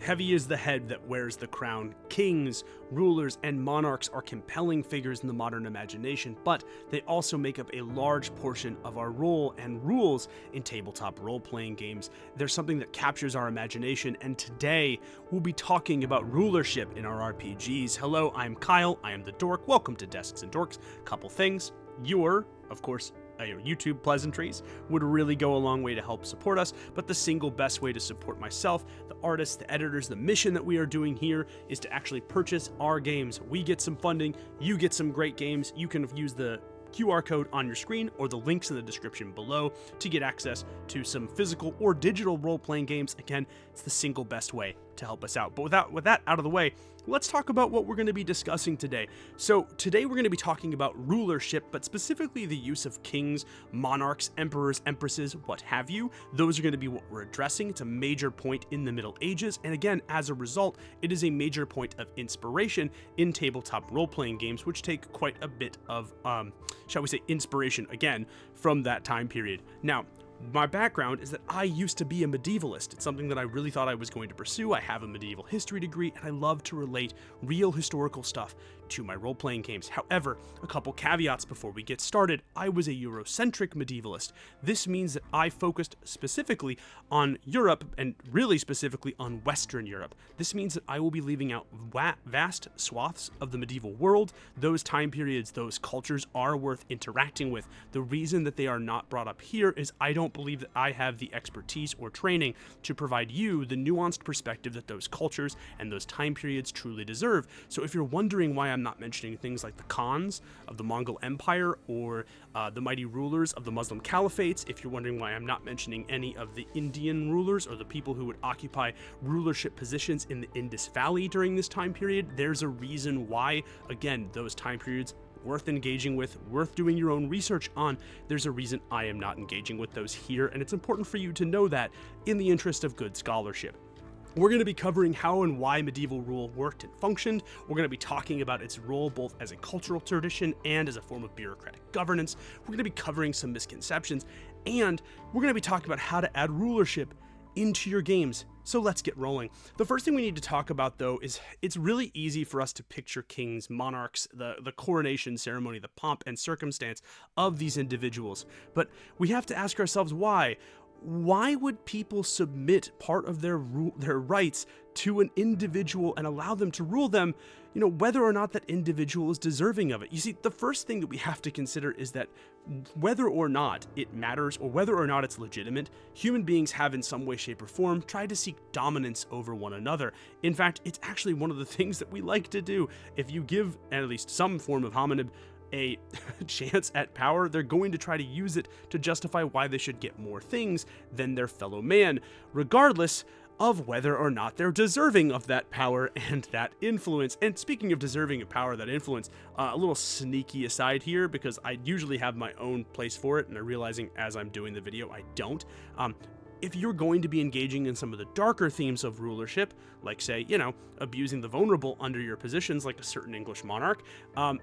Heavy is the head that wears the crown. Kings, rulers, and monarchs are compelling figures in the modern imagination, but they also make up a large portion of our role and rules in tabletop role-playing games. There's something that captures our imagination, and today we'll be talking about rulership in our RPGs. Hello, I'm Kyle, I am the Dork. Welcome to Desks and Dorks. Couple things. Of course, your YouTube pleasantries would really go a long way to help support us, but the single best way to support myself, the artists, the editors, the mission that we are doing here is to actually purchase our games. We get some funding, you get some great games. You can use the QR code on your screen or the links in the description below to get access to some physical or digital role-playing games. Again, it's the single best way to help us out. But with that out of the way, let's talk about what we're going to be discussing today. So today we're going to be talking about rulership, but specifically the use of kings, monarchs, emperors, empresses, what have you. Those are going to be what we're addressing. It's a major point in the Middle Ages, and again, as a result, it is a major point of inspiration in tabletop role-playing games, which take quite a bit of, shall we say, inspiration, again, from that time period. Now, my background is that I used to be a medievalist. It's something that I really thought I was going to pursue. I have a medieval history degree, and I love to relate real historical stuff to my role-playing games. However, a couple caveats before we get started. I was a Eurocentric medievalist. This means that I focused specifically on Europe, and really specifically on Western Europe. This means that I will be leaving out vast swaths of the medieval world. Those time periods, those cultures are worth interacting with. The reason that they are not brought up here is I don't believe that I have the expertise or training to provide you the nuanced perspective that those cultures and those time periods truly deserve. So if you're wondering why I'm not mentioning things like the Khans of the Mongol Empire or the mighty rulers of the Muslim caliphates, if you're wondering why I'm not mentioning any of the Indian rulers or the people who would occupy rulership positions in the Indus Valley during this time period, there's a reason why. Again, those time periods worth engaging with, worth doing your own research on. There's a reason I am not engaging with those here, and it's important for you to know that in the interest of good scholarship. We're going to be covering how and why medieval rule worked and functioned. We're going to be talking about its role both as a cultural tradition and as a form of bureaucratic governance. We're going to be covering some misconceptions, and we're going to be talking about how to add rulership into your games. So let's get rolling. The first thing we need to talk about, though, is it's really easy for us to picture kings, monarchs, the coronation ceremony, the pomp and circumstance of these individuals. But we have to ask ourselves why. Why would people submit part of their rights to an individual and allow them to rule them, whether or not that individual is deserving of it? You see, the first thing that we have to consider is that whether or not it matters or whether or not it's legitimate, human beings have in some way, shape, or form tried to seek dominance over one another. In fact, it's actually one of the things that we like to do. If you give at least some form of hominid a chance at power, they're going to try to use it to justify why they should get more things than their fellow man, regardless of whether or not they're deserving of that power and that influence. And speaking of deserving of power, that influence, a little sneaky aside here, because I usually have my own place for it, and I'm realizing as I'm doing the video, I don't. If you're going to be engaging in some of the darker themes of rulership, like say, abusing the vulnerable under your positions like a certain English monarch,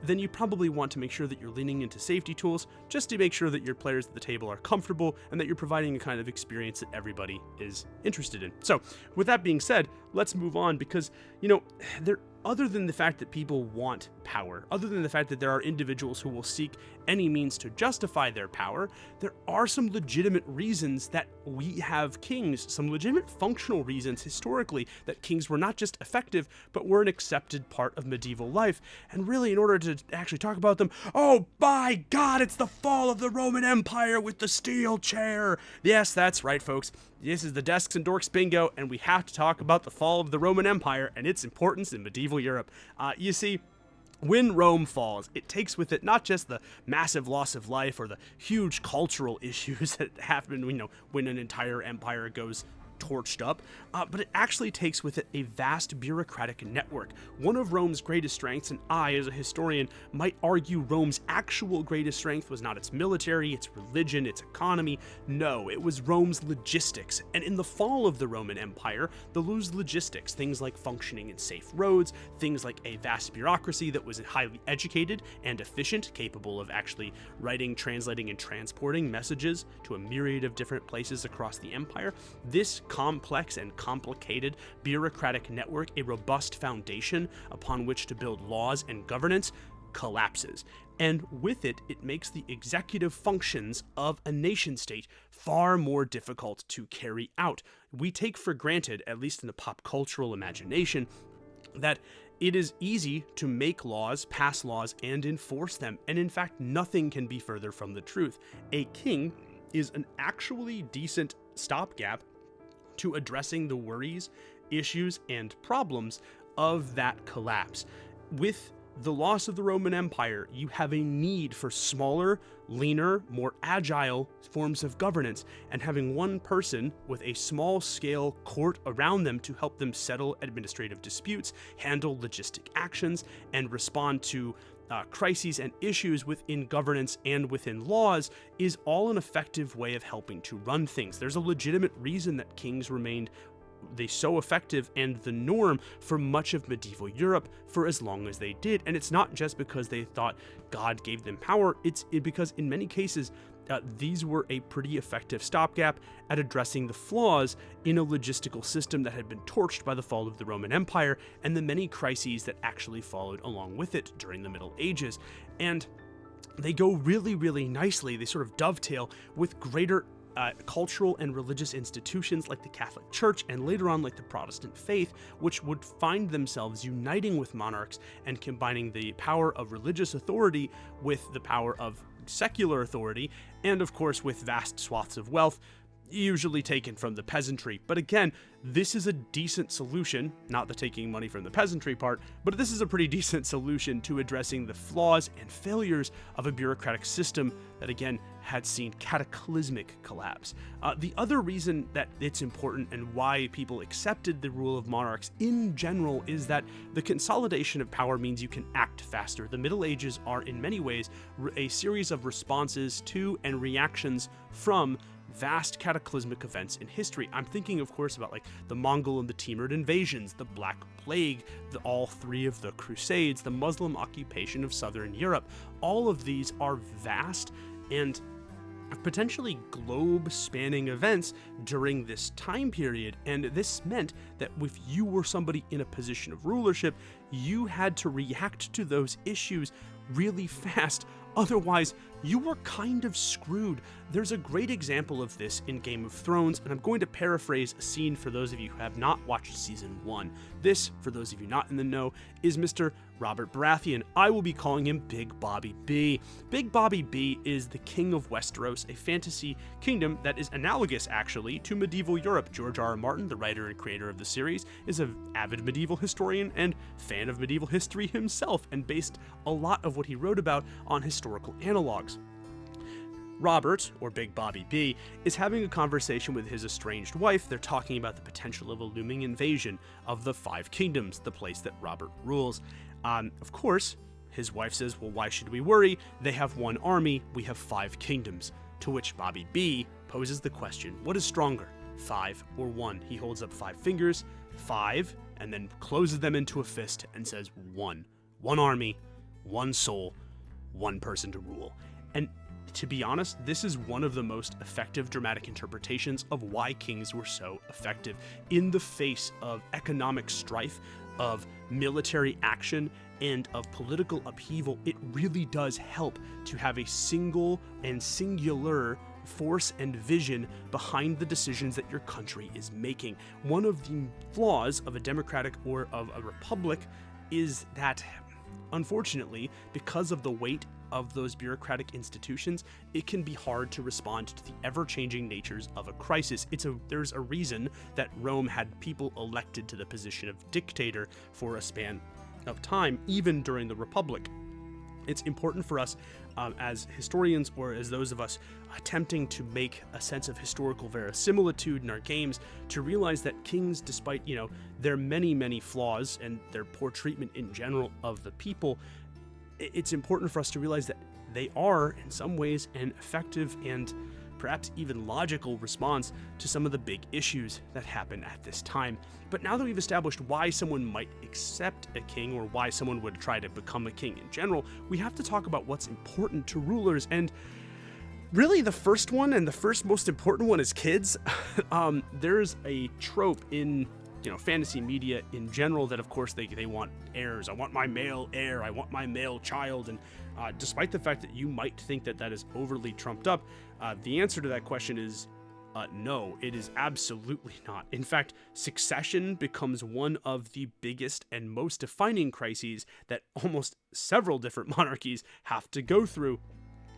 then you probably want to make sure that you're leaning into safety tools just to make sure that your players at the table are comfortable and that you're providing a kind of experience that everybody is interested in. So with that being said, let's move on, because, other than the fact that people want power, other than the fact that there are individuals who will seek any means to justify their power, there are some legitimate reasons that we have kings, some legitimate functional reasons historically that kings were not just effective, but were an accepted part of medieval life. And really, in order to actually talk about them, oh by God, it's the fall of the Roman Empire with the steel chair. Yes, that's right, folks. This is the Desks and Dorks bingo, and we have to talk about the fall of the Roman Empire and its importance in medieval Europe. You see, when Rome falls, it takes with it not just the massive loss of life or the huge cultural issues that happen, when an entire empire goes torched up, but it actually takes with it a vast bureaucratic network. One of Rome's greatest strengths, and I, as a historian, might argue Rome's actual greatest strength was not its military, its religion, its economy. No, it was Rome's logistics. And in the fall of the Roman Empire, those logistics, things like functioning and safe roads, things like a vast bureaucracy that was highly educated and efficient, capable of actually writing, translating, and transporting messages to a myriad of different places across the empire, this complex and complicated bureaucratic network, a robust foundation upon which to build laws and governance, collapses. And with it, it makes the executive functions of a nation state far more difficult to carry out. We take for granted, at least in the pop cultural imagination, that it is easy to make laws, pass laws, and enforce them. And in fact, nothing can be further from the truth. A king is an actually decent stopgap to addressing the worries, issues, and problems of that collapse. With the loss of the Roman Empire, you have a need for smaller, leaner, more agile forms of governance, and having one person with a small-scale court around them to help them settle administrative disputes, handle logistic actions, and respond to crises and issues within governance and within laws is all an effective way of helping to run things. There's a legitimate reason that kings remained so effective and the norm for much of medieval Europe for as long as they did. And it's not just because they thought God gave them power, it's because in many cases these were a pretty effective stopgap at addressing the flaws in a logistical system that had been torched by the fall of the Roman Empire and the many crises that actually followed along with it during the Middle Ages. And they go really, really nicely. They sort of dovetail with greater cultural and religious institutions like the Catholic Church and later on like the Protestant faith, which would find themselves uniting with monarchs and combining the power of religious authority with the power of secular authority, and of course with vast swaths of wealth, usually taken from the peasantry. But again, this is a decent solution, not the taking money from the peasantry part, but this is a pretty decent solution to addressing the flaws and failures of a bureaucratic system that again had seen cataclysmic collapse. The other reason that it's important and why people accepted the rule of monarchs in general is that the consolidation of power means you can act faster. The Middle Ages are in many ways a series of responses to and reactions from vast cataclysmic events in history. I'm thinking, of course, about like the Mongol and the Timurid invasions, the Black Plague, all three of the Crusades, the Muslim occupation of southern Europe. All of these are vast and potentially globe-spanning events during this time period, and this meant that if you were somebody in a position of rulership, you had to react to those issues really fast. Otherwise, you were kind of screwed. There's a great example of this in Game of Thrones, and I'm going to paraphrase a scene for those of you who have not watched Season 1. This, for those of you not in the know, is Mr. Robert Baratheon. I will be calling him Big Bobby B. Big Bobby B is the king of Westeros, a fantasy kingdom that is analogous, actually, to medieval Europe. George R.R. Martin, the writer and creator of the series, is an avid medieval historian and fan of medieval history himself, and based a lot of what he wrote about on historical analogs. Robert, or Big Bobby B, is having a conversation with his estranged wife. They're talking about the potential of a looming invasion of the Five Kingdoms, the place that Robert rules. Of course, his wife says, well, why should we worry? They have one army, we have 5 kingdoms. To which Bobby B poses the question, what is stronger, 5 or 1? He holds up 5 fingers, 5, and then closes them into a fist and says 1. 1 army, 1 soul, 1 person to rule. And to be honest, this is one of the most effective dramatic interpretations of why kings were so effective. In the face of economic strife, of military action, and of political upheaval, it really does help to have a single and singular force and vision behind the decisions that your country is making. One of the flaws of a democratic or of a republic is that, unfortunately, because of the weight of those bureaucratic institutions, it can be hard to respond to the ever-changing natures of a crisis. There's a reason that Rome had people elected to the position of dictator for a span of time, even during the Republic. It's important for us as historians, or as those of us attempting to make a sense of historical verisimilitude in our games, to realize that kings, despite their many, many flaws and their poor treatment in general of the people, it's important for us to realize that they are, in some ways, an effective and perhaps even logical response to some of the big issues that happen at this time. But now that we've established why someone might accept a king, or why someone would try to become a king in general, we have to talk about what's important to rulers. And Really, the first one and the first most important one is kids. There's a trope in fantasy media in general that, of course, they want heirs. I want my male heir. I want my male child. And despite the fact that you might think that that is overly trumped up, the answer to that question is no, it is absolutely not. In fact, succession becomes one of the biggest and most defining crises that almost several different monarchies have to go through.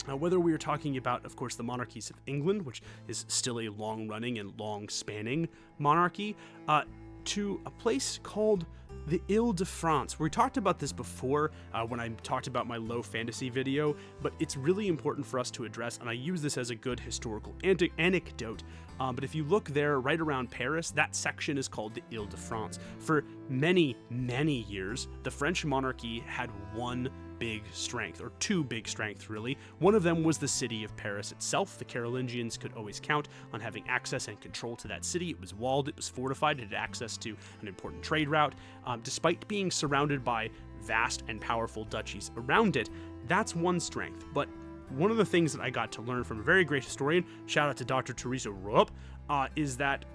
Whether we are talking about, of course, the monarchies of England, which is still a long-running and long-spanning monarchy, to a place called the Ile-de-France. We talked about this before when I talked about my low fantasy video, but it's really important for us to address, and I use this as a good historical anecdote. But if you look there right around Paris, that section is called the Ile-de-France. For many, many years, the French monarchy had one big strength, or two big strengths really. One of them was the city of Paris itself. The Carolingians could always count on having access and control to that city. It was walled, it was fortified, it had access to an important trade route. Despite being surrounded by vast and powerful duchies around it, that's one strength. But one of the things that I got to learn from a very great historian, shout out to Dr. Teresa Rupp, is that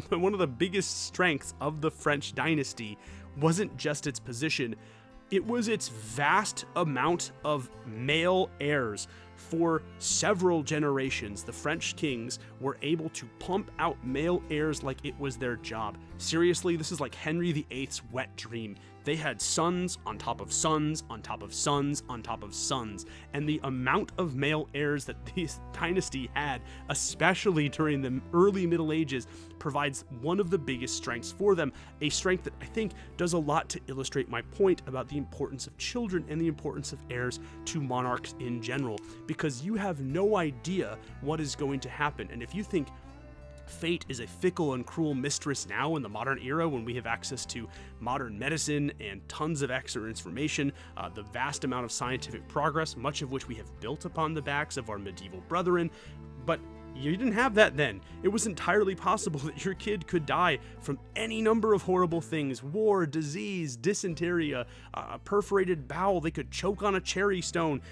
one of the biggest strengths of the French dynasty wasn't just its position, it was its vast amount of male heirs. For several generations, the French kings were able to pump out male heirs like it was their job. Seriously, this is like Henry VIII's wet dream. They had sons on top of sons on top of sons on top of sons, and the amount of male heirs that this dynasty had, especially during the early Middle Ages, provides one of the biggest strengths for them, a strength that I think does a lot to illustrate my point about the importance of children and the importance of heirs to monarchs in general, because you have no idea what is going to happen. And if you think fate is a fickle and cruel mistress now in the modern era, when we have access to modern medicine and tons of extra information, the vast amount of scientific progress, much of which we have built upon the backs of our medieval brethren, but you didn't have that then. It was entirely possible that your kid could die from any number of horrible things: war, disease, dysentery, a perforated bowel. They could choke on a cherry stone.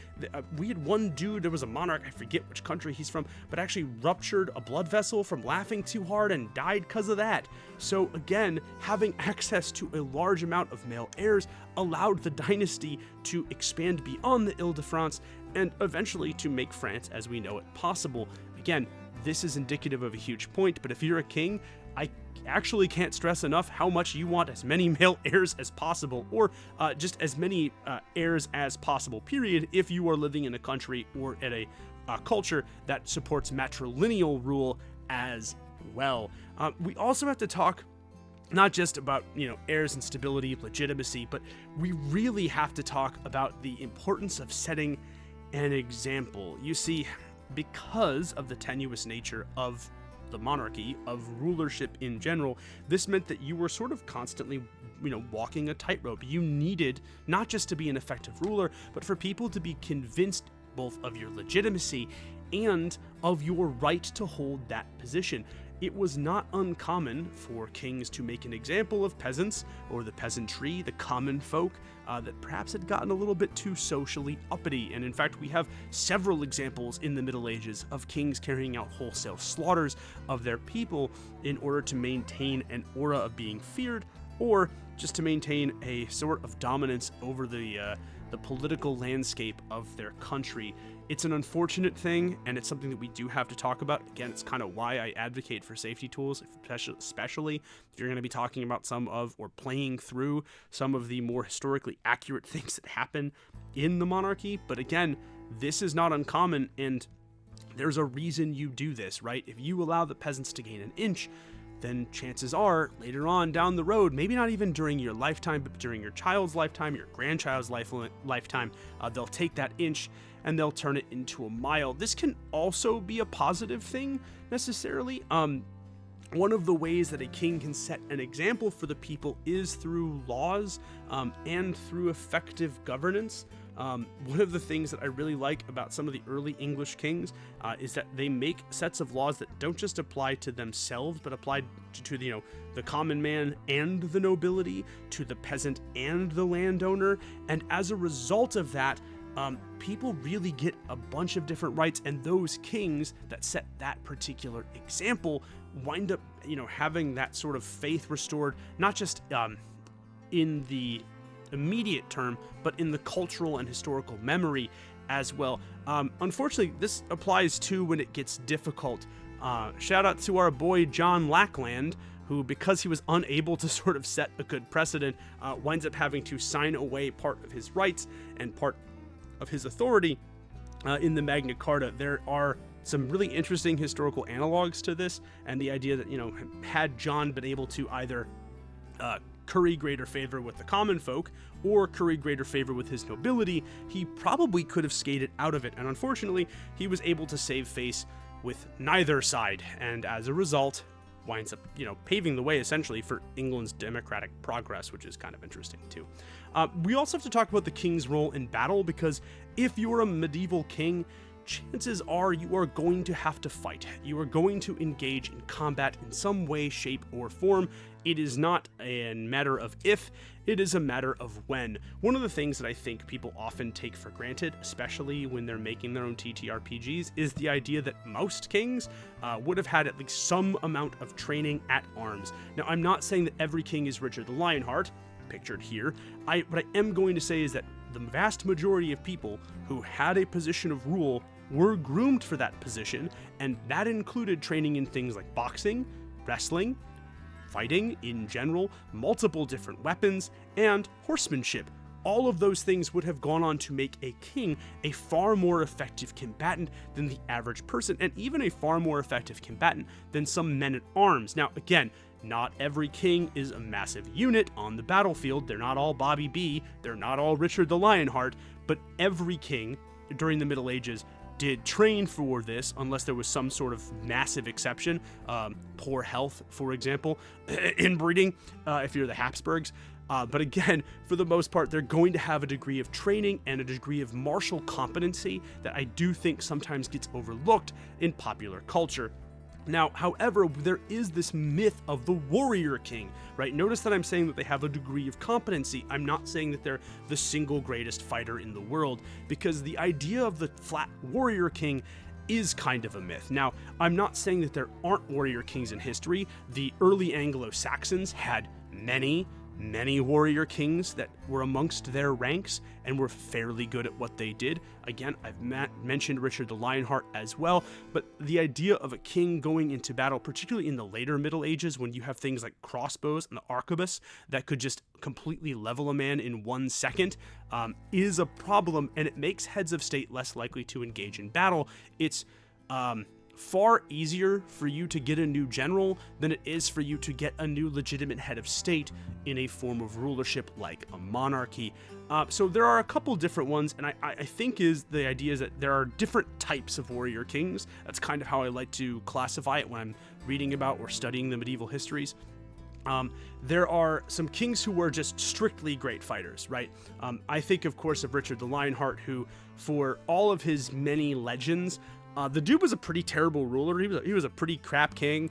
We had one dude, there was a monarch, I forget which country he's from, but actually ruptured a blood vessel from laughing too hard and died because of that. So again, having access to a large amount of male heirs allowed the dynasty to expand beyond the Ile-de-France and eventually to make France as we know it possible. Again, this is indicative of a huge point, but if you're a king, I actually can't stress enough how much you want as many male heirs as possible, or just as many heirs as possible, period, if you are living in a country or at a culture that supports matrilineal rule as well. We also have to talk not just about, heirs and stability, legitimacy, but we really have to talk about the importance of setting an example. You see, because of the tenuous nature of the monarchy, of rulership in general, this meant that you were sort of constantly, walking a tightrope. You needed not just to be an effective ruler, but for people to be convinced both of your legitimacy and of your right to hold that position. It was not uncommon for kings to make an example of peasants, or the peasantry, the common folk, that perhaps had gotten a little bit too socially uppity. And in fact, we have several examples in the Middle Ages of kings carrying out wholesale slaughters of their people in order to maintain an aura of being feared, or just to maintain a sort of dominance over the political landscape of their country. It's an unfortunate thing, and it's something that we do have to talk about. Again, it's kind of why I advocate for safety tools, especially if you're going to be talking about some of, or playing through some of the more historically accurate things that happen in the monarchy. But again, this is not uncommon, and there's a reason you do this, right? If you allow the peasants to gain an inch, then chances are later on down the road, maybe not even during your lifetime, but during your child's lifetime, your grandchild's lifetime, they'll take that inch and they'll turn it into a mile. This can also be a positive thing necessarily. One of the ways that a king can set an example for the people is through laws and through effective governance. One of the things that I really like about some of the early English kings is that they make sets of laws that don't just apply to themselves, but apply to the common man and the nobility, to the peasant and the landowner. And as a result of that, people really get a bunch of different rights, and those kings that set that particular example wind up, having that sort of faith restored, not just in the immediate term, but in the cultural and historical memory as well. Unfortunately, this applies too when it gets difficult. Shout out to our boy John Lackland, who, because he was unable to sort of set a good precedent, winds up having to sign away part of his rights and part of his authority in the Magna Carta. There are some really interesting historical analogs to this, and the idea that, had John been able to either curry greater favor with the common folk or curry greater favor with his nobility, he probably could have skated out of it. And unfortunately, he was able to save face with neither side, and as a result, winds up, paving the way essentially for England's democratic progress, which is kind of interesting too. We also have to talk about the king's role in battle, because if you're a medieval king, chances are you are going to have to fight. You are going to engage in combat in some way, shape, or form. It is not a matter of if, it is a matter of when. One of the things that I think people often take for granted, especially when they're making their own TTRPGs, is the idea that most kings would have had at least some amount of training at arms. Now, I'm not saying that every king is Richard the Lionheart, pictured here. What I am going to say is that the vast majority of people who had a position of rule were groomed for that position, and that included training in things like boxing, wrestling, fighting in general, multiple different weapons, and horsemanship. All of those things would have gone on to make a king a far more effective combatant than the average person, and even a far more effective combatant than some men at arms. Now, again, not every king is a massive unit on the battlefield. They're not all Bobby B. They're not all Richard the Lionheart, but every king during the Middle Ages did train for this, unless there was some sort of massive exception, poor health, for example, inbreeding, if you're the Habsburgs. But again, for the most part, they're going to have a degree of training and a degree of martial competency that I do think sometimes gets overlooked in popular culture. Now, however, there is this myth of the warrior king, right? Notice that I'm saying that they have a degree of competency. I'm not saying that they're the single greatest fighter in the world, because the idea of the flat warrior king is kind of a myth. Now, I'm not saying that there aren't warrior kings in history. The early Anglo-Saxons had many warrior kings that were amongst their ranks and were fairly good at what they did. Again, I've mentioned Richard the Lionheart as well, but the idea of a king going into battle, particularly in the later Middle Ages, when you have things like crossbows and the arquebus that could just completely level a man in 1 second, is a problem, and it makes heads of state less likely to engage in battle. It's far easier for you to get a new general than it is for you to get a new legitimate head of state in a form of rulership like a monarchy. So there are a couple different ones, and I think the idea is that there are different types of warrior kings. That's kind of how I like to classify it when I'm reading about or studying the medieval histories. There are some kings who were just strictly great fighters, right? I think, of course, of Richard the Lionheart, who, for all of his many legends, the dude was a pretty terrible ruler. He was a pretty crap king,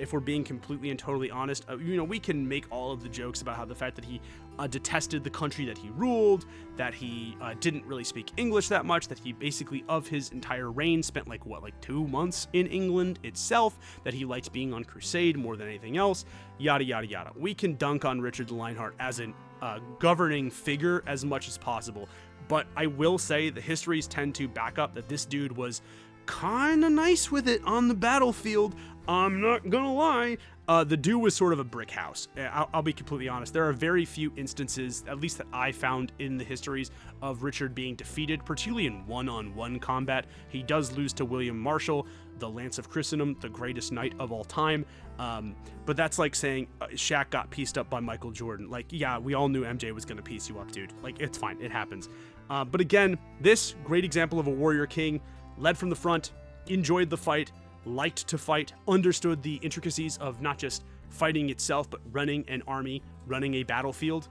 if we're being completely and totally honest. We can make all of the jokes about how the fact that he detested the country that he ruled, that he didn't really speak English that much, that he basically, of his entire reign, spent like 2 months in England itself, that he liked being on crusade more than anything else, yada, yada, yada. We can dunk on Richard the Lionheart as a governing figure as much as possible, but I will say the histories tend to back up that this dude was kind of nice with it on the battlefield. I'm not gonna lie. The dude was sort of a brick house. I'll be completely honest. There are very few instances, at least that I found in the histories, of Richard being defeated, particularly in one-on-one combat. He does lose to William Marshall, the Lance of Christendom, the greatest knight of all time. But that's like saying Shaq got pieced up by Michael Jordan. Like, yeah, we all knew MJ was gonna piece you up, dude. Like, it's fine. It happens. But again, this great example of a warrior king, led from the front, enjoyed the fight, liked to fight, understood the intricacies of not just fighting itself, but running an army, running a battlefield,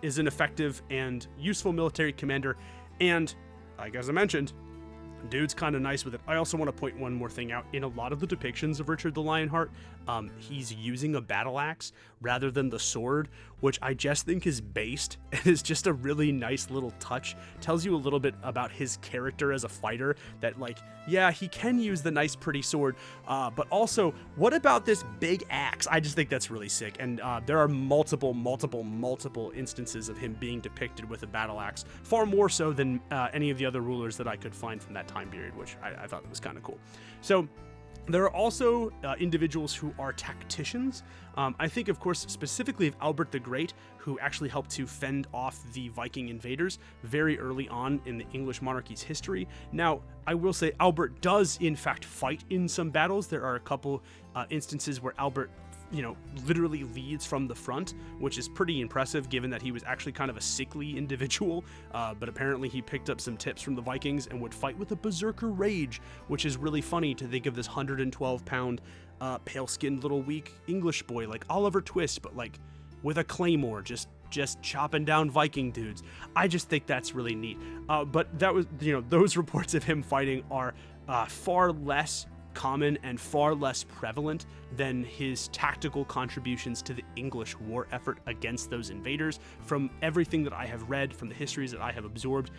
is an effective and useful military commander. And, like as I mentioned, dude's kind of nice with it. I also want to point one more thing out. In a lot of the depictions of Richard the Lionheart, he's using a battle axe rather than the sword, which I just think is based and is just a really nice little touch. Tells you a little bit about his character as a fighter, that like, yeah, he can use the nice pretty sword, but also, what about this big axe? I just think that's really sick, and there are multiple instances of him being depicted with a battle axe, far more so than any of the other rulers that I could find from that time period, which I thought was kind of cool. So there are also individuals who are tacticians. I think, of course, specifically of Albert the Great, who actually helped to fend off the Viking invaders very early on in the English monarchy's history. Now, I will say Albert does, in fact, fight in some battles. There are a couple instances where Albert, literally leads from the front, which is pretty impressive given that he was actually kind of a sickly individual, but apparently he picked up some tips from the Vikings and would fight with a berserker rage, which is really funny to think of this 112-pound, pale-skinned little weak English boy like Oliver Twist, but like with a claymore, just chopping down Viking dudes. I just think that's really neat. But that was, those reports of him fighting are far less common and far less prevalent than his tactical contributions to the English war effort against those invaders. From everything that I have read, from the histories that I have absorbed,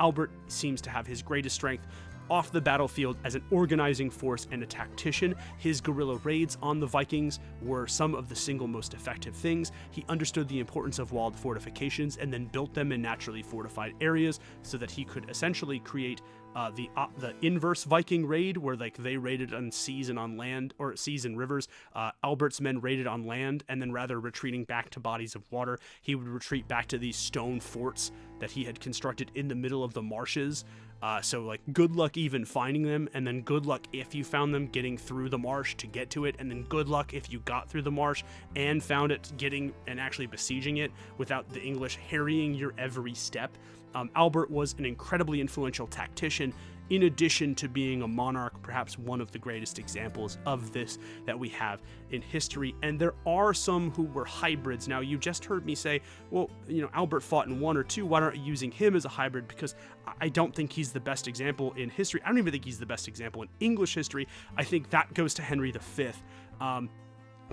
Albert seems to have his greatest strength off the battlefield as an organizing force and a tactician. His guerrilla raids on the Vikings were some of the single most effective things. He understood the importance of walled fortifications and then built them in naturally fortified areas so that he could essentially create the inverse Viking raid, where like they raided on seas and on land, or seas and rivers. Albert's men raided on land, and then rather retreating back to bodies of water, he would retreat back to these stone forts that he had constructed in the middle of the marshes. So like, good luck even finding them, and then good luck if you found them getting through the marsh to get to it, and then good luck if you got through the marsh and found it, getting and actually besieging it without the English harrying your every step. Albert was an incredibly influential tactician, in addition to being a monarch, perhaps one of the greatest examples of this that we have in history. And there are some who were hybrids. Now, you just heard me say, well, Albert fought in 1 or 2. Why aren't you using him as a hybrid? Because I don't think he's the best example in history. I don't even think he's the best example in English history. I think that goes to Henry V.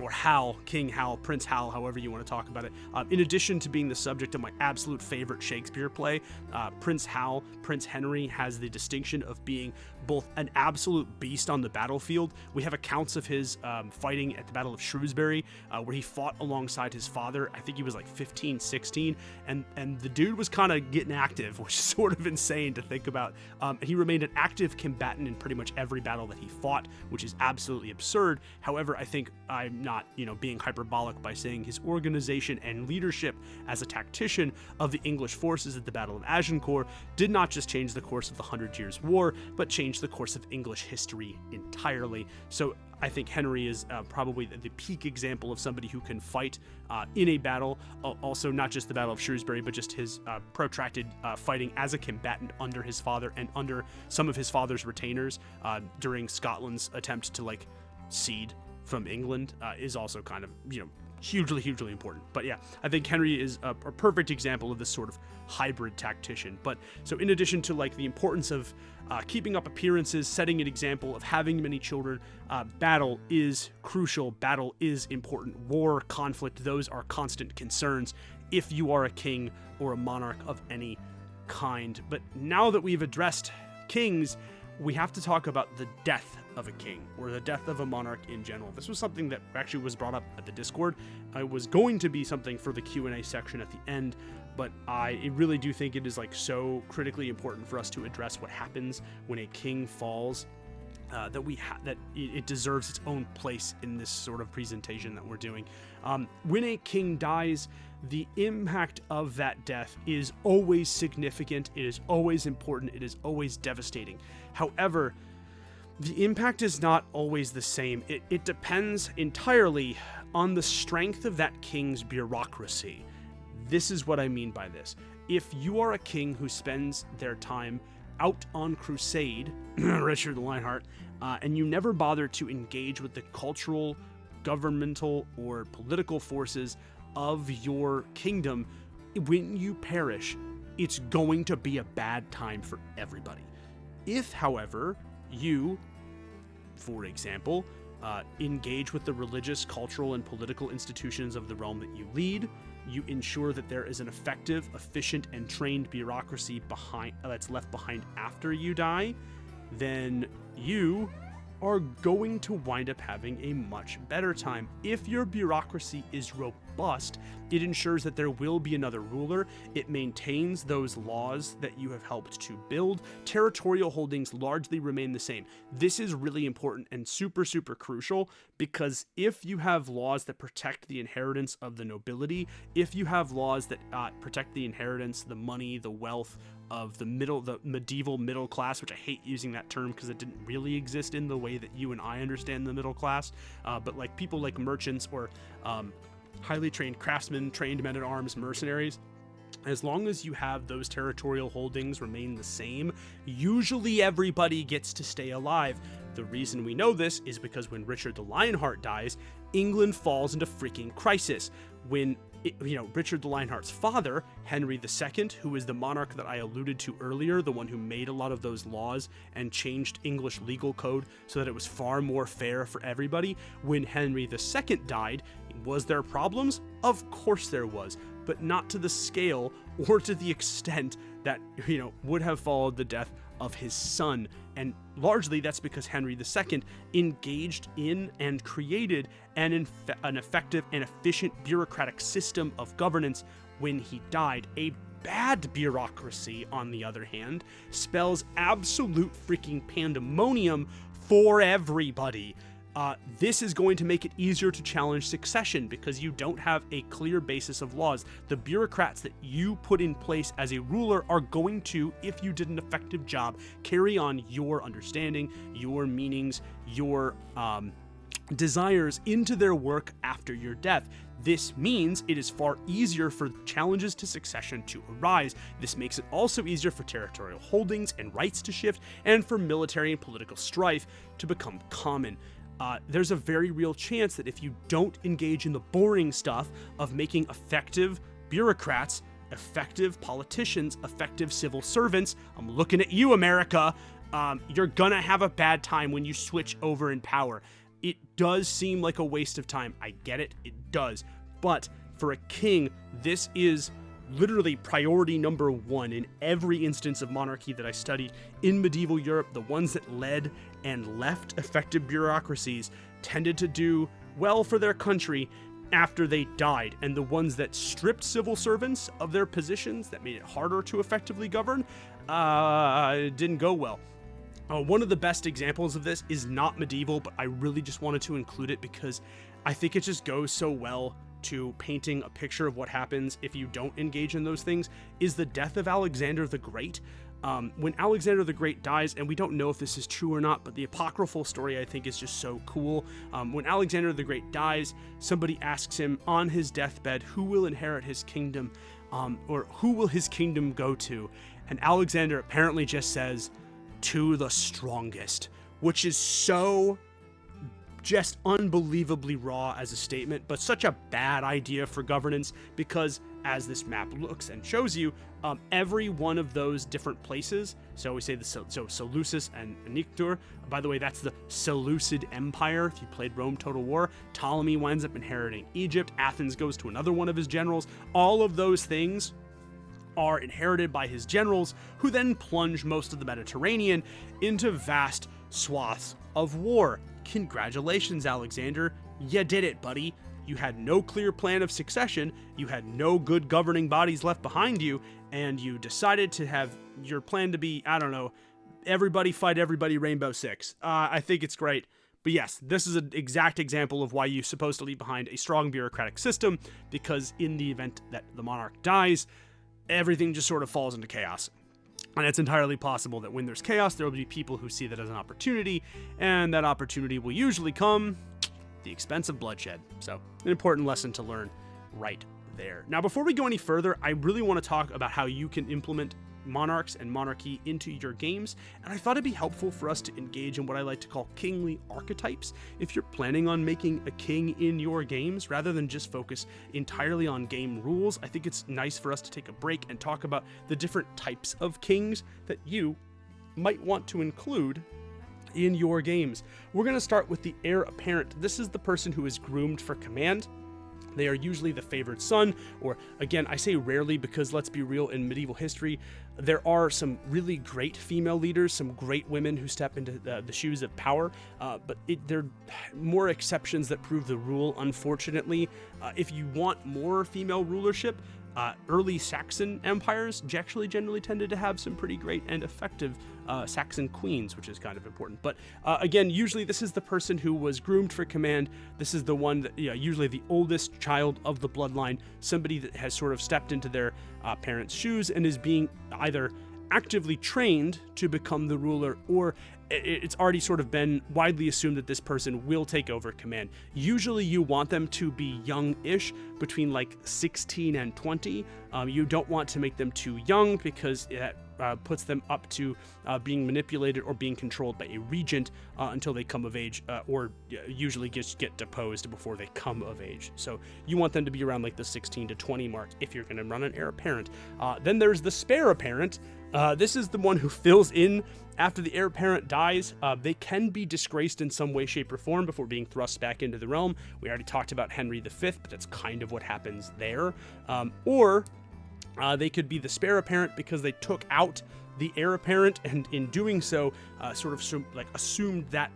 Or Hal, King Hal, Prince Hal, however you want to talk about it. In addition to being the subject of my absolute favorite Shakespeare play, Prince Hal, Prince Henry, has the distinction of being both an absolute beast on the battlefield. We have accounts of his fighting at the Battle of Shrewsbury, where he fought alongside his father. I think he was like 15, 16, and the dude was kind of getting active, which is sort of insane to think about. He remained an active combatant in pretty much every battle that he fought, which is absolutely absurd. However, I think I'm not, being hyperbolic by saying his organization and leadership as a tactician of the English forces at the Battle of Agincourt did not just change the course of the 100 Years' War, but changed the course of English history entirely. So I think Henry is probably the peak example of somebody who can fight in a battle. Also, not just the Battle of Shrewsbury, but just his protracted fighting as a combatant under his father and under some of his father's retainers during Scotland's attempt to cede from England is also kind of, hugely important. But yeah, I think Henry is a perfect example of this sort of hybrid tactician. But so in addition to the importance of keeping up appearances, setting an example of having many children, battle is crucial. Battle is important. War, conflict, those are constant concerns if you are a king or a monarch of any kind. But now that we've addressed kings, we have to talk about the death of a king, or the death of a monarch in general. This was something that actually was brought up at the Discord. It was going to be something for the Q&A section at the end, but I really do think it is so critically important for us to address what happens when a king falls, that it deserves its own place in this sort of presentation that we're doing. When a king dies, the impact of that death is always significant, it is always important, it is always devastating. However, the impact is not always the same. It depends entirely on the strength of that king's bureaucracy. This is what I mean by this. If you are a king who spends their time out on crusade, Richard the Lionheart, and you never bother to engage with the cultural, governmental, or political forces of your kingdom, when you perish, it's going to be a bad time for everybody. If, however, you, for example, engage with the religious, cultural, and political institutions of the realm that you lead. You ensure that there is an effective, efficient, and trained bureaucracy that's left behind after you die. Then you are going to wind up having a much better time. If your bureaucracy is robust, it ensures that there will be another ruler. It maintains those laws that you have helped to build. Territorial holdings largely remain the same. This is really important and super, super crucial, because if you have laws that protect the inheritance of the nobility, if you have laws that protect the inheritance, the money, the wealth of the medieval middle class, which I hate using that term because it didn't really exist in the way that you and I understand the middle class, but like people like merchants or highly trained craftsmen, trained men-at-arms, mercenaries, as long as you have those territorial holdings remain the same, usually everybody gets to stay alive. The reason we know this is because when Richard the Lionheart dies, England falls into freaking crisis. When Richard the Lionheart's father, Henry II, who is the monarch that I alluded to earlier, the one who made a lot of those laws and changed English legal code so that it was far more fair for everybody, when Henry II died, was there problems? Of course there was, but not to the scale or to the extent that, would have followed the death of his son. And largely that's because Henry II engaged in and created an effective and efficient bureaucratic system of governance when he died. A bad bureaucracy, on the other hand, spells absolute freaking pandemonium for everybody. This is going to make it easier to challenge succession because you don't have a clear basis of laws. The bureaucrats that you put in place as a ruler are going to, if you did an effective job, carry on your understanding, your meanings, your desires into their work after your death. This means it is far easier for challenges to succession to arise. This makes it also easier for territorial holdings and rights to shift, and for military and political strife to become common. There's a very real chance that if you don't engage in the boring stuff of making effective bureaucrats, effective politicians, effective civil servants, I'm looking at you, America, you're gonna have a bad time when you switch over in power. It does seem like a waste of time. I get it, it does. But for a king, this is literally priority number one in every instance of monarchy that I studied in medieval Europe. The ones that led and left effective bureaucracies tended to do well for their country after they died, and the ones that stripped civil servants of their positions, that made it harder to effectively govern, didn't go well. One of the best examples of this is not medieval, but I really just wanted to include it because I think it just goes so well to painting a picture of what happens if you don't engage in those things, is the death of Alexander the Great. When Alexander the Great dies, and we don't know if this is true or not, but the apocryphal story I think is just so cool. When Alexander the Great dies, somebody asks him on his deathbed, who will inherit his kingdom, or who will his kingdom go to? And Alexander apparently just says, to the strongest, which is so just unbelievably raw as a statement, but such a bad idea for governance, because as this map looks and shows you, every one of those different places, so we say Seleucus and Nicator, by the way, that's the Seleucid Empire. If you played Rome Total War, Ptolemy winds up inheriting Egypt, Athens goes to another one of his generals. All of those things are inherited by his generals, who then plunge most of the Mediterranean into vast swaths of war. Congratulations, Alexander. You did it, buddy. You had no clear plan of succession, you had no good governing bodies left behind you, and you decided to have your plan to be, I don't know, everybody fight everybody Rainbow Six. I think it's great. But yes, this is an exact example of why you're supposed to leave behind a strong bureaucratic system, because in the event that the monarch dies, everything just sort of falls into chaos. And it's entirely possible that when there's chaos, there will be people who see that as an opportunity, and that opportunity will usually come at the expense of bloodshed. So, an important lesson to learn right there. Now, before we go any further, I really want to talk about how you can implement monarchs and monarchy into your games, and I thought it'd be helpful for us to engage in what I like to call kingly archetypes. If you're planning on making a king in your games, rather than just focus entirely on game rules, I think it's nice for us to take a break and talk about the different types of kings that you might want to include in your games. We're going to start with the heir apparent. This is the person who is groomed for command. They are usually the favored son, or again, I say rarely because let's be real, in medieval history, there are some really great female leaders, some great women who step into the shoes of power, but there are more exceptions that prove the rule, unfortunately. If you want more female rulership, early Saxon empires actually generally tended to have some pretty great and effective Saxon queens, which is kind of important. But again, usually this is the person who was groomed for command. This is the one that, usually the oldest child of the bloodline, somebody that has sort of stepped into their parents' shoes and is being either actively trained to become the ruler, or it's already sort of been widely assumed that this person will take over command. Usually you want them to be young-ish, between like 16 and 20. You don't want to make them too young because it puts them up to being manipulated or being controlled by a regent until they come of age, or usually just get deposed before they come of age. So you want them to be around like the 16 to 20 mark if you're going to run an heir apparent. Then there's the spare apparent. This is the one who fills in after the heir apparent dies. They can be disgraced in some way, shape, or form before being thrust back into the realm. We already talked about Henry V, but that's kind of what happens there. Or they could be the spare apparent because they took out the heir apparent, and in doing so, assumed that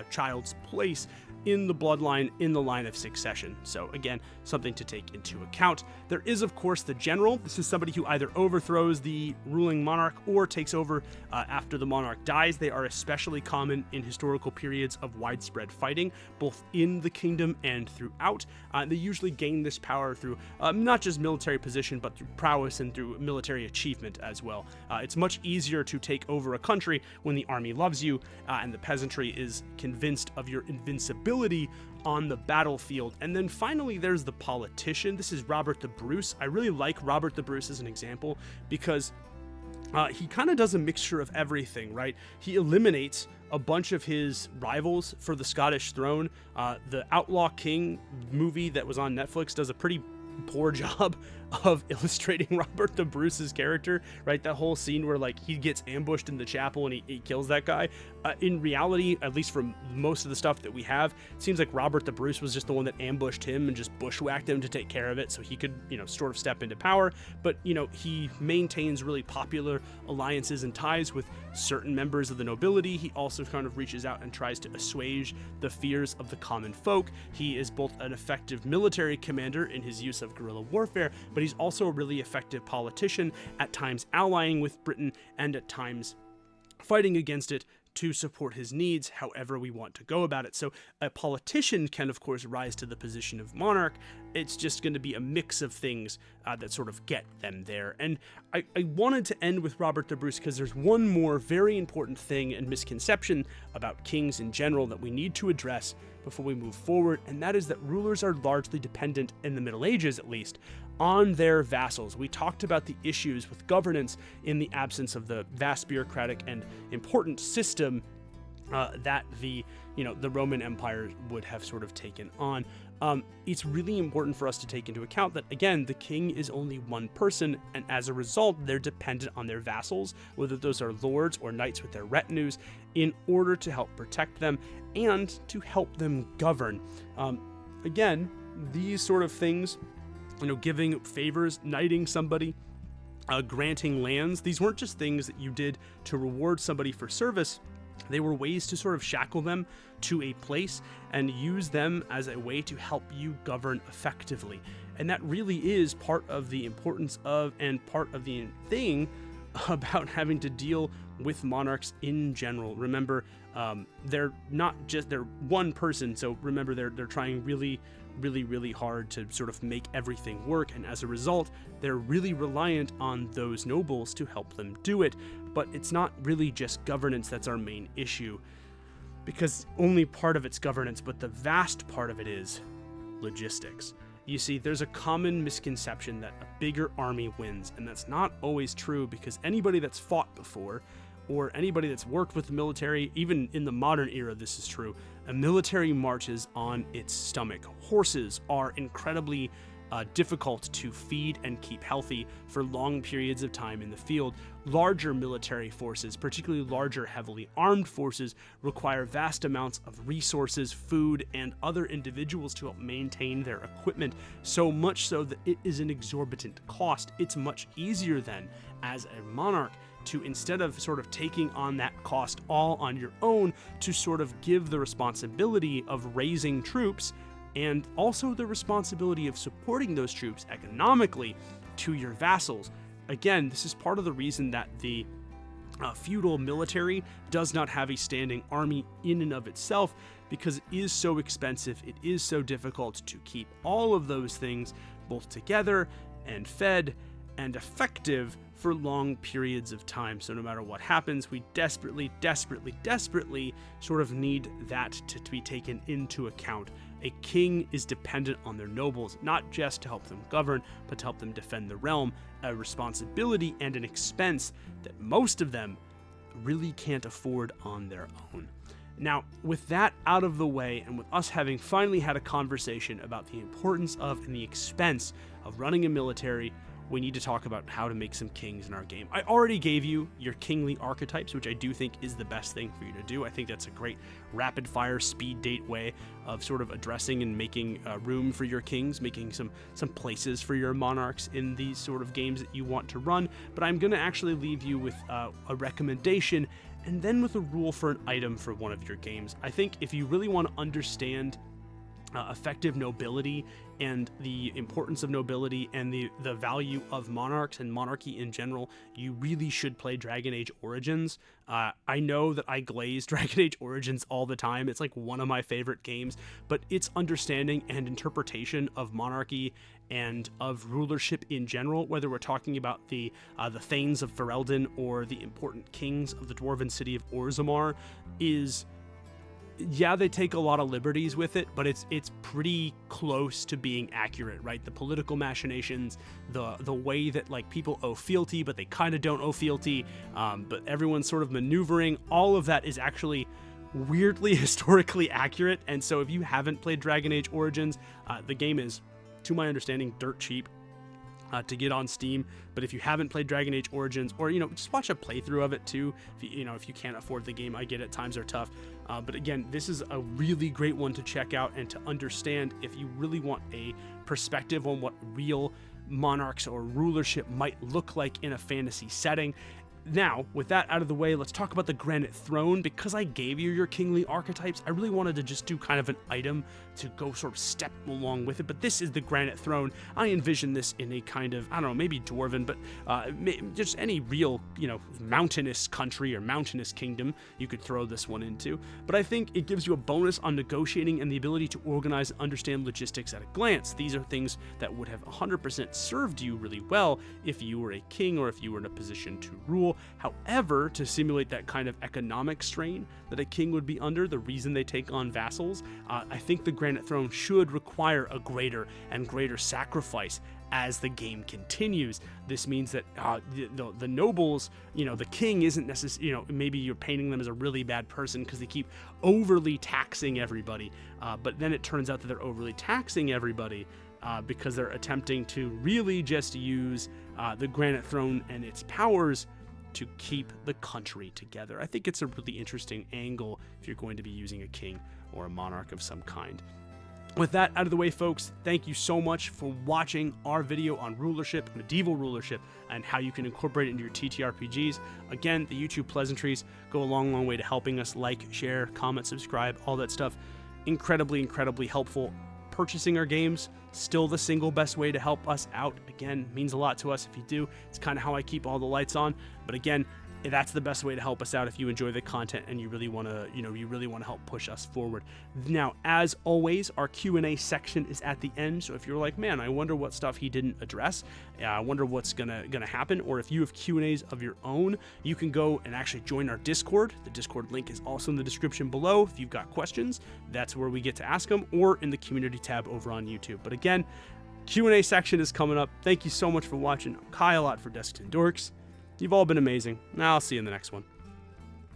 child's place in the bloodline, in the line of succession. So again, something to take into account. There is, of course, the general. This is somebody who either overthrows the ruling monarch or takes over after the monarch dies. They are especially common in historical periods of widespread fighting, both in the kingdom and throughout. They usually gain this power through not just military position, but through prowess and through military achievement as well. It's much easier to take over a country when the army loves you and the peasantry is convinced of your invincibility on the battlefield. And then finally, there's the politician. This is Robert the Bruce. I really like Robert the Bruce as an example because he kind of does a mixture of everything, right? He eliminates a bunch of his rivals for the Scottish throne. The Outlaw King movie that was on Netflix does a pretty poor job of illustrating Robert the Bruce's character, right? That whole scene where like he gets ambushed in the chapel and he kills that guy. In reality, at least from most of the stuff that we have, it seems like Robert the Bruce was just the one that ambushed him and just bushwhacked him to take care of it so he could, sort of step into power. But, he maintains really popular alliances and ties with certain members of the nobility. He also kind of reaches out and tries to assuage the fears of the common folk. He is both an effective military commander in his use of guerrilla warfare, but he's also a really effective politician, at times allying with Britain and at times fighting against it to support his needs, however we want to go about it. So a politician can, of course, rise to the position of monarch. It's just going to be a mix of things that sort of get them there. And I wanted to end with Robert the Bruce because there's one more very important thing and misconception about kings in general that we need to address before we move forward, and that is that rulers are largely dependent, in the Middle Ages at least, on their vassals. We talked about the issues with governance in the absence of the vast bureaucratic and important system that the Roman Empire would have sort of taken on. It's really important for us to take into account that, again, the king is only one person, and as a result, they're dependent on their vassals, whether those are lords or knights with their retinues, in order to help protect them and to help them govern. Again, these sort of things, giving favors, knighting somebody, granting lands, these weren't just things that you did to reward somebody for service. They were ways to sort of shackle them to a place and use them as a way to help you govern effectively. And that really is part of the importance of, and part of the thing about having to deal with monarchs in general. Remember, they're one person, so remember they're trying really hard to sort of make everything work, and as a result, they're really reliant on those nobles to help them do it. But it's not really just governance that's our main issue, because only part of it's governance, but the vast part of it is logistics. You see, there's a common misconception that a bigger army wins, and that's not always true, because anybody that's fought before, or anybody that's worked with the military, even in the modern era this is true, a military marches on its stomach. Horses are incredibly difficult to feed and keep healthy for long periods of time in the field. Larger military forces, particularly larger heavily armed forces, require vast amounts of resources, food, and other individuals to help maintain their equipment, so much so that it is an exorbitant cost. It's much easier then, as a monarch, to, instead of sort of taking on that cost all on your own, to sort of give the responsibility of raising troops and also the responsibility of supporting those troops economically to your vassals. Again, this is part of the reason that the feudal military does not have a standing army in and of itself, because it is so expensive, it is so difficult to keep all of those things both together and fed and effective for long periods of time. So no matter what happens, we desperately sort of need that to be taken into account. A king is dependent on their nobles, not just to help them govern, but to help them defend the realm, a responsibility and an expense that most of them really can't afford on their own. Now, with that out of the way, and with us having finally had a conversation about the importance of and the expense of running a military, we need to talk about how to make some kings in our game. I already gave you your kingly archetypes, which I do think is the best thing for you to do. I think that's a great rapid fire speed date way of sort of addressing and making room for your kings, making some places for your monarchs in these sort of games that you want to run. But I'm going to actually leave you with a recommendation and then with a rule for an item for one of your games. I think if you really want to understand effective nobility and the importance of nobility and the value of monarchs and monarchy in general, you really should play Dragon Age Origins. I know that I glaze Dragon Age Origins all the time. It's like one of my favorite games, but its understanding and interpretation of monarchy and of rulership in general, whether we're talking about the Thanes of Ferelden or the important kings of the dwarven city of Orzammar, is, yeah, they take a lot of liberties with it, but it's pretty close to being accurate, right? The political machinations, the way that like people owe fealty, but they kind of don't owe fealty, but everyone's sort of maneuvering, all of that is actually weirdly historically accurate. And so if you haven't played Dragon Age Origins, the game is, to my understanding, dirt cheap to get on Steam. But if you haven't played Dragon Age Origins, or just watch a playthrough of it too, if you can't afford the game, I get it, times are tough. But again, this is a really great one to check out and to understand if you really want a perspective on what real monarchs or rulership might look like in a fantasy setting. Now, with that out of the way, let's talk about the Granite Throne. Because I gave you your kingly archetypes, I really wanted to just do kind of an item to go sort of step along with it. But this is the Granite Throne. I envision this in a kind of, I don't know, maybe dwarven, but just any real, mountainous country or mountainous kingdom you could throw this one into. But I think it gives you a bonus on negotiating and the ability to organize and understand logistics at a glance. These are things that would have 100% served you really well if you were a king or if you were in a position to rule. However, to simulate that kind of economic strain that a king would be under, the reason they take on vassals, I think the Granite Throne should require a greater and greater sacrifice as the game continues. This means that the nobles, the king isn't necessarily, maybe you're painting them as a really bad person because they keep overly taxing everybody, but then it turns out that they're overly taxing everybody because they're attempting to really just use the Granite Throne and its powers to keep the country together. I think it's a really interesting angle if you're going to be using a king or a monarch of some kind. With that out of the way, folks, thank you so much for watching our video on rulership, medieval rulership, and how you can incorporate it into your TTRPGs. Again, the YouTube pleasantries go a long, long way to helping us. Like, share, comment, subscribe, all that stuff. Incredibly, incredibly helpful. Purchasing our games, still the single best way to help us out. Again, means a lot to us if you do. It's kind of how I keep all the lights on. But again, that's the best way to help us out if you enjoy the content and you really want to, help push us forward. Now, as always, our Q&A section is at the end. So if you're like, man, I wonder what stuff he didn't address, I wonder what's gonna happen, or if you have Q&As of your own, you can go and actually join our Discord. The Discord link is also in the description below. If you've got questions, that's where we get to ask them, or in the community tab over on YouTube. But again, Q&A section is coming up. Thank you so much for watching. I'm Kyle for Desks and Dorks. You've all been amazing. Now I'll see you in the next one.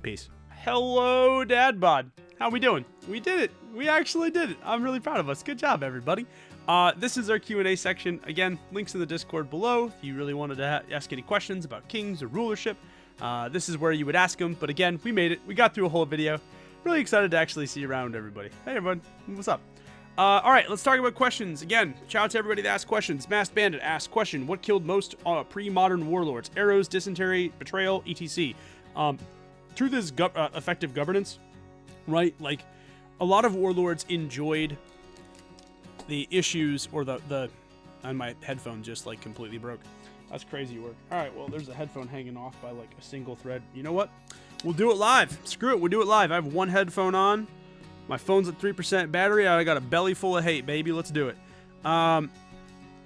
Peace. Hello, Dad Bod. How we doing? We did it. We actually did it. I'm really proud of us. Good job, everybody. This is our Q&A section. Again, links in the Discord below. If you really wanted to ask any questions about kings or rulership, this is where you would ask them. But again, we made it. We got through a whole video. Really excited to actually see you around, everybody. Hey, everyone. What's up? All right, let's talk about questions. Again, shout out to everybody that asked questions. Masked Bandit asked, question, what killed most pre-modern warlords? Arrows, dysentery, betrayal, etc. Truth is effective governance, right? Like, a lot of warlords enjoyed the issues, or and my headphone just, like, completely broke. That's crazy work. All right, well, there's a headphone hanging off by, like, a single thread. You know what? We'll do it live. Screw it, we'll do it live. I have one headphone on. My phone's at 3% battery. I got a belly full of hate, baby. Let's do it.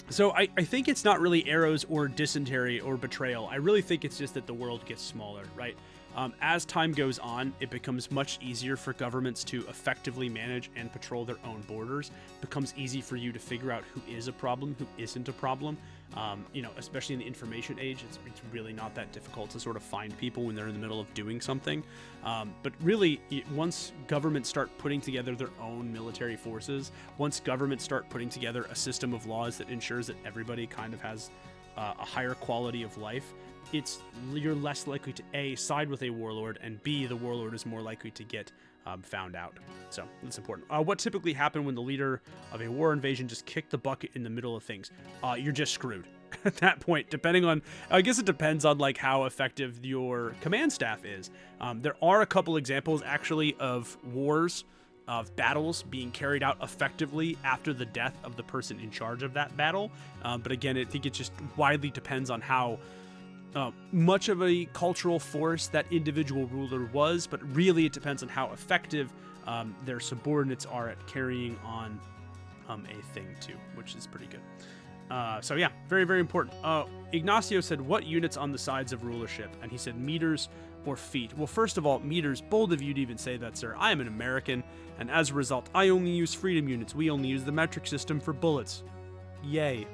So I think it's not really arrows or dysentery or betrayal. I really think it's just that the world gets smaller, right? As time goes on, it becomes much easier for governments to effectively manage and patrol their own borders. It becomes easy for you to figure out who is a problem, who isn't a problem. You know, especially in the information age, it's really not that difficult to sort of find people when they're in the middle of doing something. But really, once governments start putting together their own military forces, once governments start putting together a system of laws that ensures that everybody kind of has a higher quality of life, you're less likely to A, side with a warlord, and B, the warlord is more likely to get found out. So that's important. What typically happened when the leader of a war invasion just kicked the bucket in the middle of things? You're just screwed at that point, depending on, I guess it depends on like how effective your command staff is. There are a couple examples actually of wars, of battles being carried out effectively after the death of the person in charge of that battle. But again, I think it just widely depends on how much of a cultural force that individual ruler was, but really it depends on how effective their subordinates are at carrying on a thing too, which is pretty good. So yeah, very, very important. Ignacio said, what units on the sides of rulership? And he said meters or feet. Well, first of all, meters, bold of you to even say that, sir. I am an American, and as a result, I only use freedom units. We only use the metric system for bullets. Yay.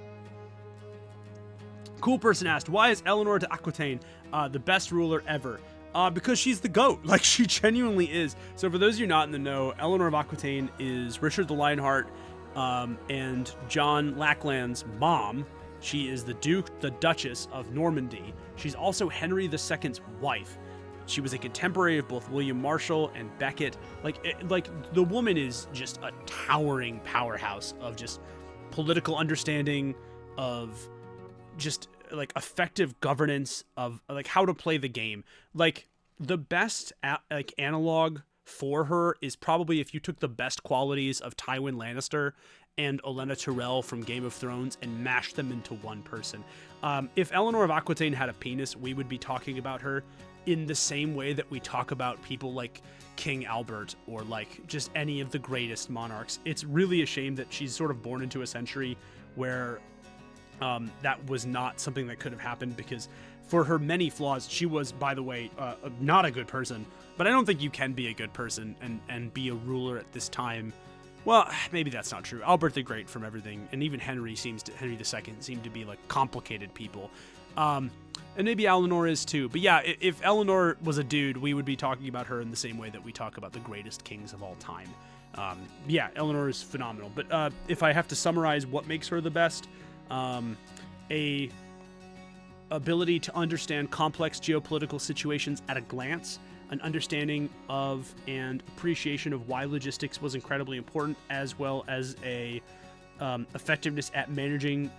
Cool Person asked, why is Eleanor de Aquitaine the best ruler ever? Because she's the GOAT. Like, she genuinely is. So for those of you not in the know, Eleanor of Aquitaine is Richard the Lionheart and John Lackland's mom. She is the Duchess of Normandy. She's also Henry II's wife. She was a contemporary of both William Marshall and Becket. Like the woman is just a towering powerhouse of just political understanding, of just like effective governance, of like how to play the game. Like the best like analog for her is probably if you took the best qualities of Tywin Lannister and Olenna Tyrell from Game of Thrones and mashed them into one person. If Eleanor of Aquitaine had a penis, we would be talking about her in the same way that we talk about people like King Albert or like just any of the greatest monarchs. It's really a shame that she's sort of born into a century where that was not something that could have happened, because for her many flaws, she was, by the way, not a good person. But I don't think you can be a good person and be a ruler at this time. Well, maybe that's not true. Albert the Great, from everything, and even Henry II seemed to be like complicated people. And maybe Eleanor is too. But yeah, if Eleanor was a dude, we would be talking about her in the same way that we talk about the greatest kings of all time. Yeah, Eleanor is phenomenal. But if I have to summarize what makes her the best, a ability to understand complex geopolitical situations at a glance, an understanding of and appreciation of why logistics was incredibly important, as well as a effectiveness at managing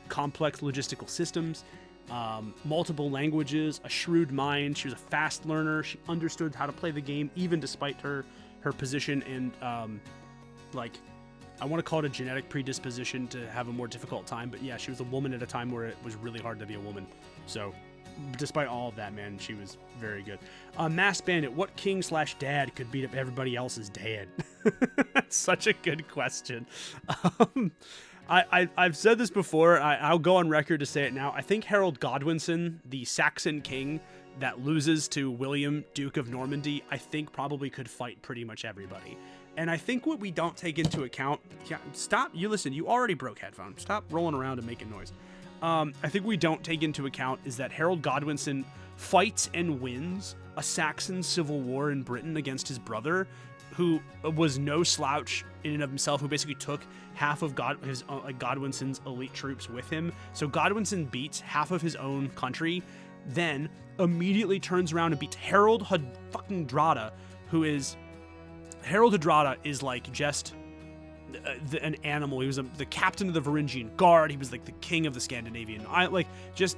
complex logistical systems, multiple languages, a shrewd mind. She was a fast learner. She understood how to play the game, even despite her position and like, I want to call it a genetic predisposition to have a more difficult time. But yeah, she was a woman at a time where it was really hard to be a woman. So despite all of that, man, she was very good. Masked Bandit, what king/dad could beat up everybody else's dad? That's such a good question. I've said this before. I'll go on record to say it now. I think Harold Godwinson, the Saxon king that loses to William, Duke of Normandy, I think probably could fight pretty much everybody. And I think what we don't take into account... Yeah, stop. You listen, you already broke headphones. Stop rolling around and making noise. I think we don't take into account is that Harold Godwinson fights and wins a Saxon civil war in Britain against his brother who was no slouch in and of himself, who basically took half of Godwinson's elite troops with him. So Godwinson beats half of his own country, then immediately turns around and beats Harold fucking Hadrada, who is... Harold Hadrada is like just an animal. He was the captain of the Varangian Guard. He was like the king of the Scandinavian.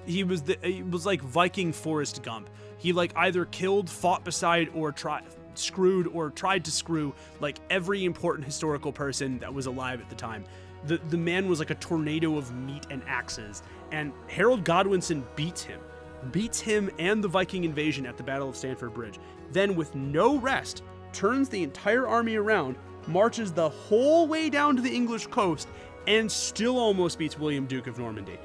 He was like Viking Forrest Gump. He like either killed, fought beside, or tried to screw like every important historical person that was alive at the time. The man was like a tornado of meat and axes, and Harold Godwinson beats him and the Viking invasion at the Battle of Stamford Bridge. Then with no rest, turns the entire army around, marches the whole way down to the English coast, and still almost beats William, Duke of Normandy.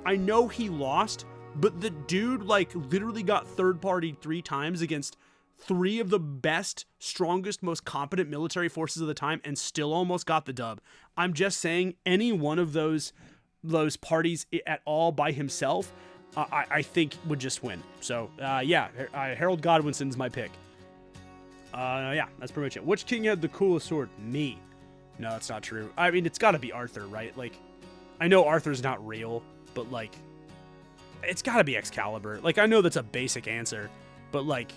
I know he lost, but the dude like literally got third-partied 3 times against 3 of the best, strongest, most competent military forces of the time, and still almost got the dub. I'm just saying, any one of those parties at all by himself, I think would just win. So Harold Godwinson's my pick. That's pretty much it. Which king had the coolest sword? Me. No, that's not true. I mean, it's got to be Arthur, right? Like, I know Arthur's not real, but like, it's got to be Excalibur. Like, I know that's a basic answer, but like,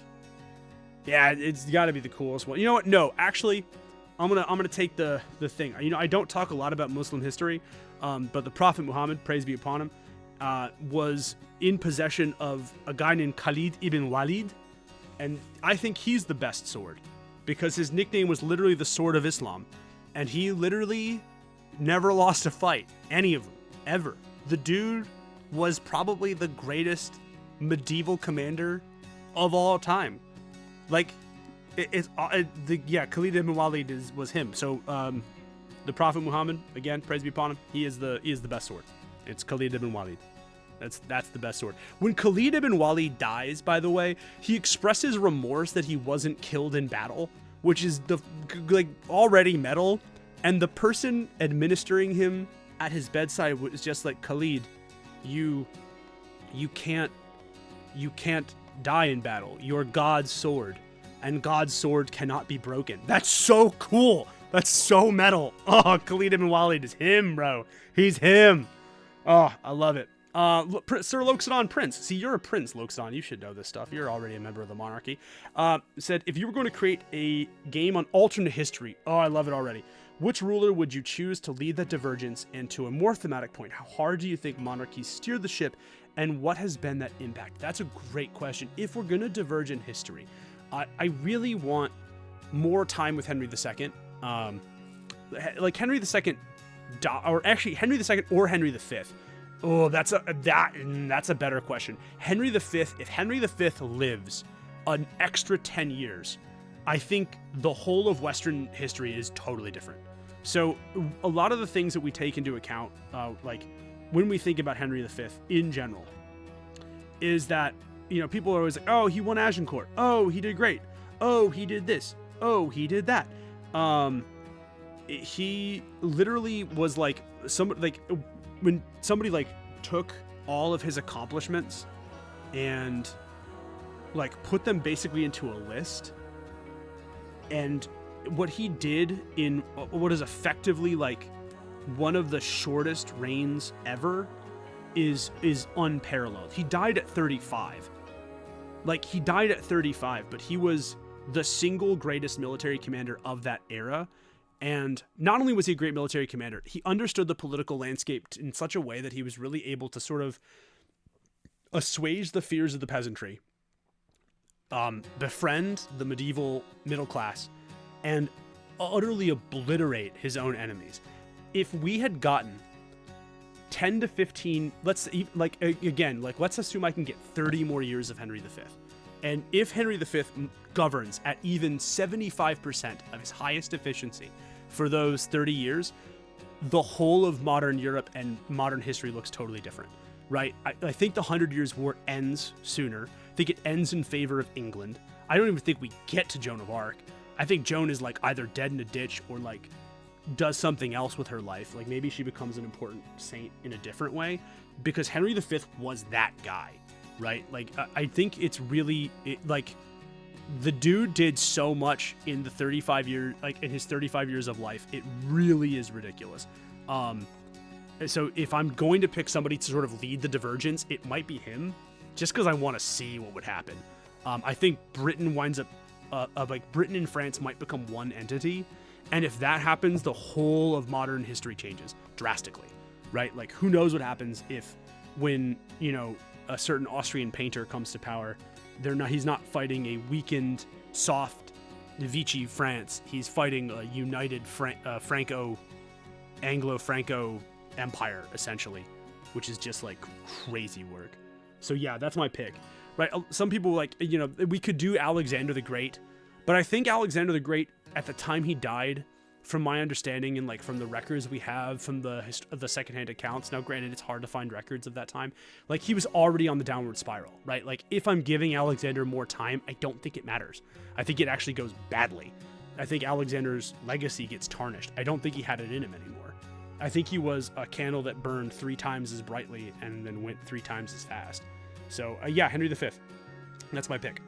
yeah, it's got to be the coolest one. You know what? No, actually, I'm gonna take the thing. You know, I don't talk a lot about Muslim history, but the Prophet Muhammad, praise be upon him, was in possession of a guy named Khalid ibn Walid. And I think he's the best sword, because his nickname was literally the Sword of Islam. And he literally never lost a fight, any of them, ever. The dude was probably the greatest medieval commander of all time. Like, Khalid ibn Walid was him. So, the Prophet Muhammad, again, praise be upon him, he is the best sword. It's Khalid ibn Walid. That's the best sword. When Khalid ibn Walid dies, by the way, he expresses remorse that he wasn't killed in battle, which is already metal. And the person administering him at his bedside was just like, Khalid, you can't die in battle. You're God's sword, and God's sword cannot be broken. That's so cool. That's so metal. Oh, Khalid ibn Walid is him, bro. He's him. Oh, I love it. Sir Loxodon Prince. See, you're a prince, Loxodon. You should know this stuff. You're already a member of the monarchy. Said, if you were going to create a game on alternate history, oh, I love it already. Which ruler would you choose to lead that divergence? And to a more thematic point, how hard do you think monarchies steer the ship, and what has been that impact? That's a great question. If we're going to diverge in history, I really want more time with Henry II. Like Henry II, or actually Henry II or Henry V. Oh, that's a better question. Henry V, if Henry V lives an extra 10 years, I think the whole of Western history is totally different. So a lot of the things that we take into account, like when we think about Henry V in general, is that, you know, people are always like, oh, he won Agincourt. Oh, he did great. Oh, he did this. Oh, he did that. He literally was like, when somebody like took all of his accomplishments and like put them basically into a list, and what he did in what is effectively like one of the shortest reigns ever is unparalleled. He died at 35. Like, he died at 35, but he was the single greatest military commander of that era. And not only was he a great military commander, he understood the political landscape in such a way that he was really able to sort of assuage the fears of the peasantry, befriend the medieval middle class, and utterly obliterate his own enemies. If we had gotten 10 to 15, let's assume I can get 30 more years of Henry V. And if Henry V governs at even 75% of his highest efficiency for those 30 years, the whole of modern Europe and modern history looks totally different, right? I think the 100 Years' War ends sooner. I think it ends in favor of England. I don't even think we get to Joan of Arc. I think Joan is like either dead in a ditch or like does something else with her life. Like maybe she becomes an important saint in a different way, because Henry V was that guy, right? Like I think it's really like the dude did so much in the 35 years, like in his 35 years of life. It really is ridiculous. So if I'm going to pick somebody to sort of lead the divergence, it might be him, just because I want to see what would happen. I think Britain winds up, like Britain and France might become one entity. And if that happens, the whole of modern history changes drastically, right? Like, who knows what happens if when, you know, a certain Austrian painter comes to power, he's not fighting a weakened, soft Vichy France. He's fighting a united Anglo-Franco empire, essentially, which is just like crazy work. So yeah, that's my pick, right? Some people like, you know, we could do Alexander the Great, but I think Alexander the Great, at the time he died, from my understanding and like from the records we have from the secondhand accounts, now granted it's hard to find records of that time, like he was already on the downward spiral, right? Like if I'm giving Alexander more time, I don't think it matters. I think it actually goes badly. I think Alexander's legacy gets tarnished. I don't think he had it in him anymore. I think he was a candle that burned 3 times as brightly and then went 3 times as fast. So yeah, Henry V. That's my pick.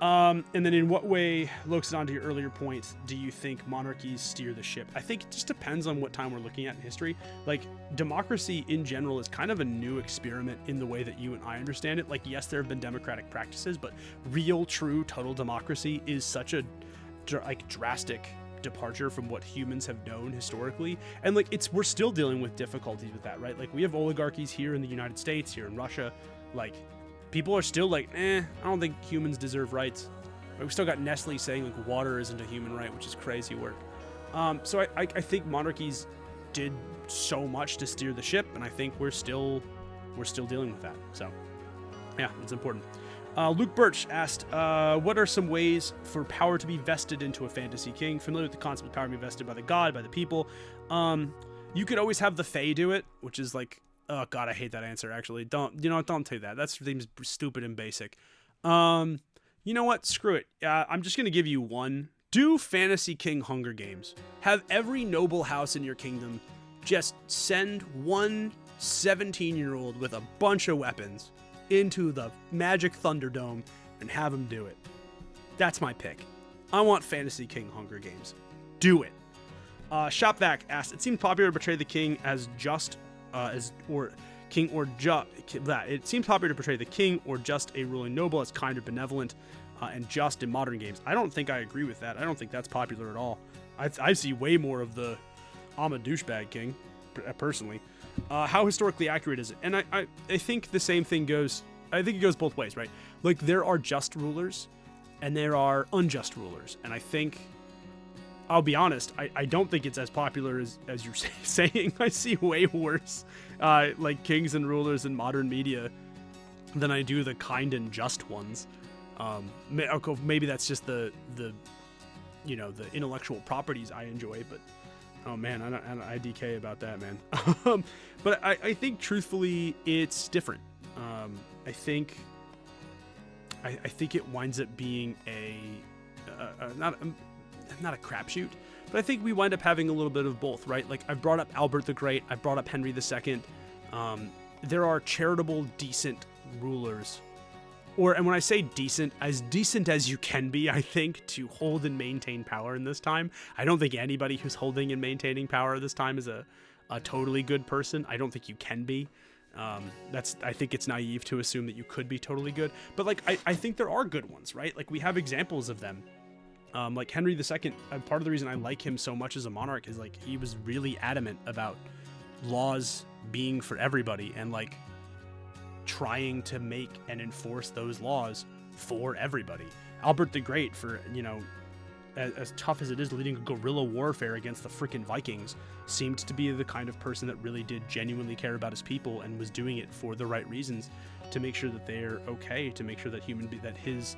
And then in what way, Lokes, on to your earlier point, do you think monarchies steer the ship? I think it just depends on what time we're looking at in history. Like, democracy in general is kind of a new experiment in the way that you and I understand it. Like, yes, there have been democratic practices, but real, true, total democracy is such a drastic departure from what humans have known historically. And like, we're still dealing with difficulties with that, right? Like, we have oligarchies here in the United States, here in Russia, like, people are still like, I don't think humans deserve rights. We still got Nestle saying like water isn't a human right, which is crazy work. So I think monarchies did so much to steer the ship, and I think we're still dealing with that. So yeah, it's important. Luke Birch asked, what are some ways for power to be vested into a fantasy king? Familiar with the concept of power being vested by the god, by the people. You could always have the Fae do it, which is like, oh god, I hate that answer, actually. Don't do that. That seems stupid and basic. You know what? Screw it. I'm just going to give you one. Do Fantasy King Hunger Games. Have every noble house in your kingdom just send one 17-year-old with a bunch of weapons into the Magic Thunderdome and have him do it. That's my pick. I want Fantasy King Hunger Games. Do it. Shopvac asked, it seems popular to portray the king as just it seems popular to portray the king or just a ruling noble as kind or benevolent and just in modern games. I don't think I agree with that. I don't think that's popular at all. I see way more of the I'm a douchebag king, personally. How historically accurate is it? And I think the same thing goes, I think it goes both ways, right? Like, there are just rulers and there are unjust rulers. And I think, I'll be honest, I don't think it's as popular as you're saying. I see way worse like kings and rulers in modern media than I do the kind and just ones. Maybe that's just the you know, the intellectual properties I enjoy, but oh man, I DK about that, man. But I think truthfully it's different. I think it winds up being not a crapshoot, but I think we wind up having a little bit of both, right? Like, I've brought up Albert the Great, I've brought up Henry II. There are charitable, decent rulers, and when I say decent as you can be, I think, to hold and maintain power in this time. I don't think anybody who's holding and maintaining power this time is a totally good person. I don't think you can be. I think it's naive to assume that you could be totally good, but like, I think there are good ones, right? Like, we have examples of them. Like Henry II, part of the reason I like him so much as a monarch is like, he was really adamant about laws being for everybody and like trying to make and enforce those laws for everybody. Albert the Great, for, you know, as tough as it is leading a guerrilla warfare against the freaking Vikings, seemed to be the kind of person that really did genuinely care about his people and was doing it for the right reasons, to make sure that they're okay, to make sure that that his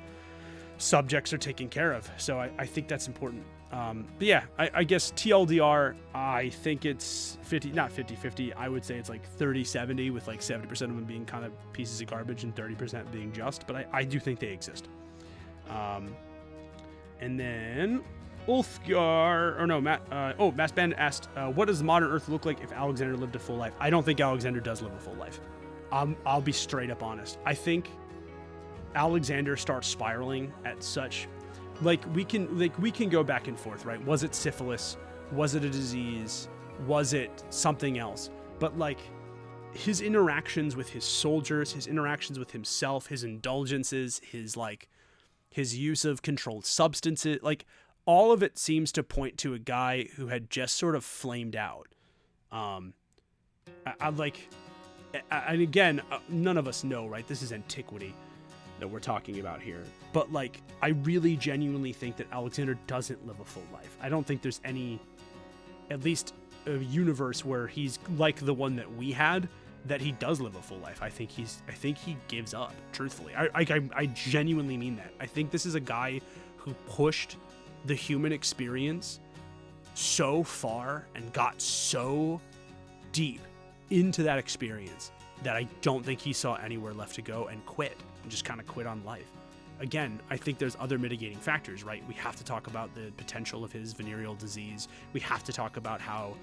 subjects are taken care of. So I think that's important. But yeah, I guess TLDR, I think it's 50-50. I would say it's like 30-70, with like 70% of them being kind of pieces of garbage and 30% being just, but I do think they exist. And then Matt Band asked, what does modern Earth look like if Alexander lived a full life? I don't think Alexander does live a full life. I'll be straight up honest. I think Alexander starts spiraling at such, like we can go back and forth, right? Was it syphilis? Was it a disease? Was it something else? But like his interactions with his soldiers, his interactions with himself, his indulgences, his use of controlled substances, like all of it seems to point to a guy who had just sort of flamed out. And again, none of us know, right? This is antiquity that we're talking about here. But like, I really genuinely think that Alexander doesn't live a full life. I don't think there's any, at least a universe where he's like the one that we had, that he does live a full life. I think he gives up, truthfully. I genuinely mean that. I think this is a guy who pushed the human experience so far and got so deep into that experience that I don't think he saw anywhere left to go and quit, and just kind of quit on life. Again, I think there's other mitigating factors, right? We have to talk about the potential of his venereal disease. We have to talk about how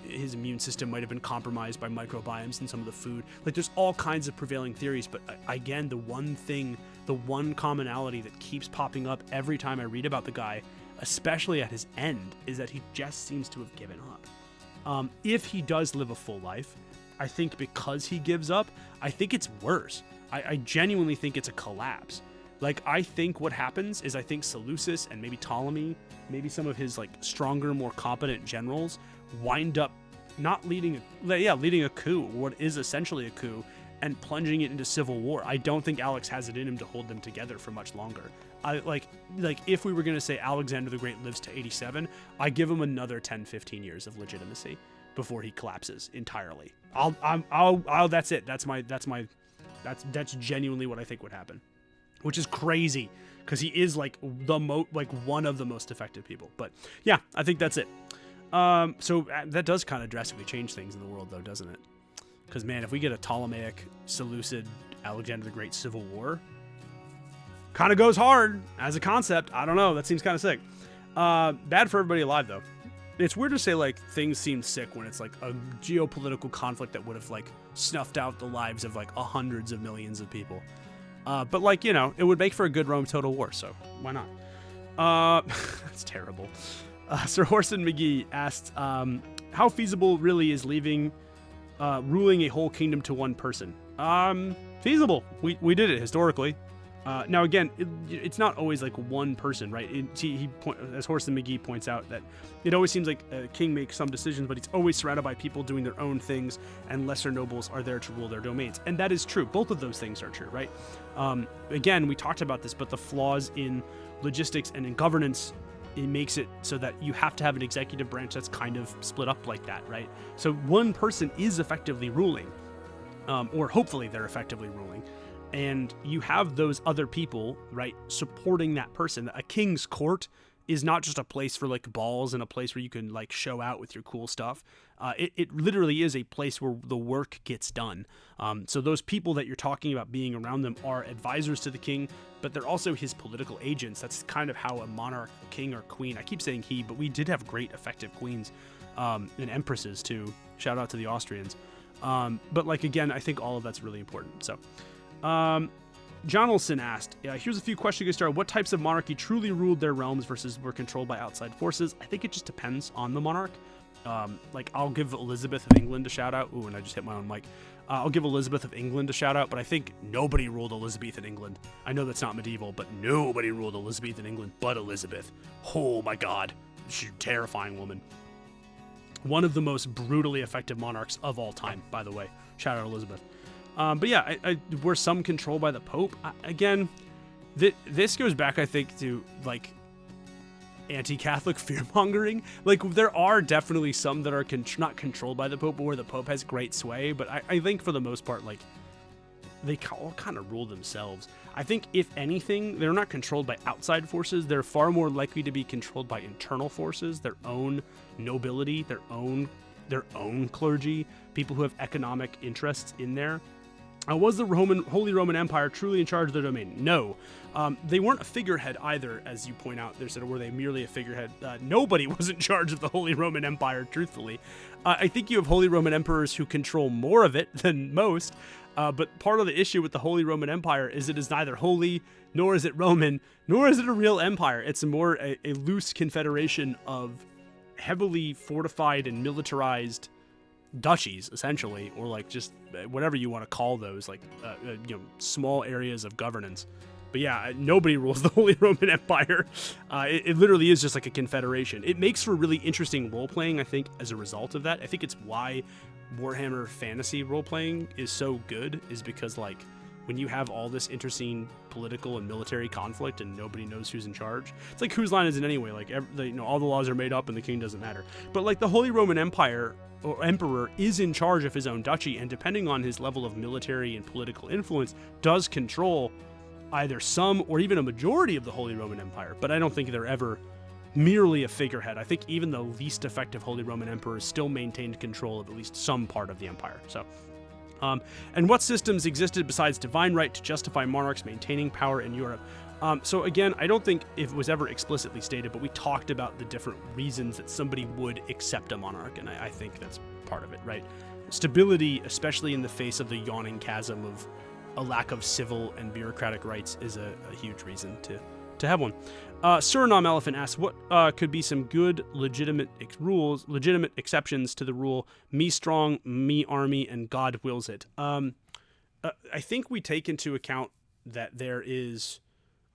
his immune system might have been compromised by microbiomes in some of the food. Like, there's all kinds of prevailing theories, but again, the one commonality that keeps popping up every time I read about the guy, especially at his end, is that he just seems to have given up. If he does live a full life, I think because he gives up, I think it's worse. I genuinely think it's a collapse. Like, I think what happens is I think Seleucus and maybe Ptolemy, maybe some of his like stronger, more competent generals wind up not leading a coup, what is essentially a coup, and plunging it into civil war. I don't think Alex has it in him to hold them together for much longer. Like if we were going to say Alexander the Great lives to 87, I give him another 10, 15 years of legitimacy before he collapses entirely. That's it. That's genuinely what I think would happen. Which is crazy, because he is like one of the most effective people. But yeah, I think that's it. So that does kind of drastically change things in the world, though, doesn't it? Because man, if we get a Ptolemaic, Seleucid, Alexander the Great civil war, kind of goes hard as a concept. I don't know. That seems kind of sick. Bad for everybody alive, though. It's weird to say like things seem sick when it's like a geopolitical conflict that would have like snuffed out the lives of like hundreds of millions of people. But like, you know, it would make for a good Rome total war, so why not? That's terrible. Sir Horson McGee asked, how feasible really is leaving ruling a whole kingdom to one person? Feasible. We did it historically. Now again, it's not always like one person, right? As Horson McGee points out, that it always seems like a king makes some decisions, but he's always surrounded by people doing their own things, and lesser nobles are there to rule their domains. And that is true. Both of those things are true, right? Again, we talked about this, but the flaws in logistics and in governance, it makes it so that you have to have an executive branch that's kind of split up like that, right? So one person is effectively ruling, or hopefully they're effectively ruling. And you have those other people, right, supporting that person. A king's court is not just a place for like balls and a place where you can like show out with your cool stuff. It literally is a place where the work gets done. So those people that you're talking about being around them are advisors to the king, but they're also his political agents. That's kind of how a monarch, king, or queen, I keep saying he, but we did have great effective queens and empresses too. Shout out to the Austrians. But like, again, I think all of that's really important. So John Olson asked, here's a few questions to get started. What types of monarchy truly ruled their realms versus were controlled by outside forces? I think it just depends on the monarch. Like, I'll give Elizabeth of England a shout out. Ooh, and I just hit my own mic. I'll give Elizabeth of England a shout out, but I think nobody ruled Elizabethan England. I know that's not medieval, but nobody ruled Elizabethan England but Elizabeth. Oh my God. She's a terrifying woman. One of the most brutally effective monarchs of all time, by the way. Shout out Elizabeth. But yeah, were some controlled by the Pope? Again, this goes back, I think, to like anti-Catholic fear-mongering. Like, there are definitely some that are not controlled by the Pope, but where the Pope has great sway. But I think for the most part, like, they all kind of rule themselves. I think, if anything, they're not controlled by outside forces. They're far more likely to be controlled by internal forces, their own nobility, their own clergy, people who have economic interests in there. Was the Holy Roman Empire truly in charge of their domain? No. They weren't a figurehead either, as you point out. They said, were they merely a figurehead? Nobody was in charge of the Holy Roman Empire, truthfully. I think you have Holy Roman Emperors who control more of it than most, but part of the issue with the Holy Roman Empire is it is neither holy, nor is it Roman, nor is it a real empire. It's more a loose confederation of heavily fortified and militarized duchies, essentially, or like just whatever you want to call those, like small areas of governance. But yeah, nobody rules the Holy Roman Empire. It literally is just like a confederation. It makes for really interesting role playing, I think, as a result of that. I think it's why Warhammer Fantasy role playing is so good, is because like when you have all this interesting political and military conflict and nobody knows who's in charge, it's like whose line is it anyway? Like all the laws are made up and the king doesn't matter. But like the Holy Roman Empire or emperor is in charge of his own duchy, and depending on his level of military and political influence, does control either some or even a majority of the Holy Roman Empire. But I don't think they're ever merely a figurehead. I think even the least effective Holy Roman emperors still maintained control of at least some part of the empire. So, and what systems existed besides divine right to justify monarchs maintaining power in Europe? So again, I don't think it was ever explicitly stated, but we talked about the different reasons that somebody would accept a monarch, and I think that's part of it, right? Stability, especially in the face of the yawning chasm of a lack of civil and bureaucratic rights, is a huge reason to have one. Suriname Elephant asks, what could be some good legitimate exceptions to the rule, me strong, me army, and God wills it? I think we take into account that there is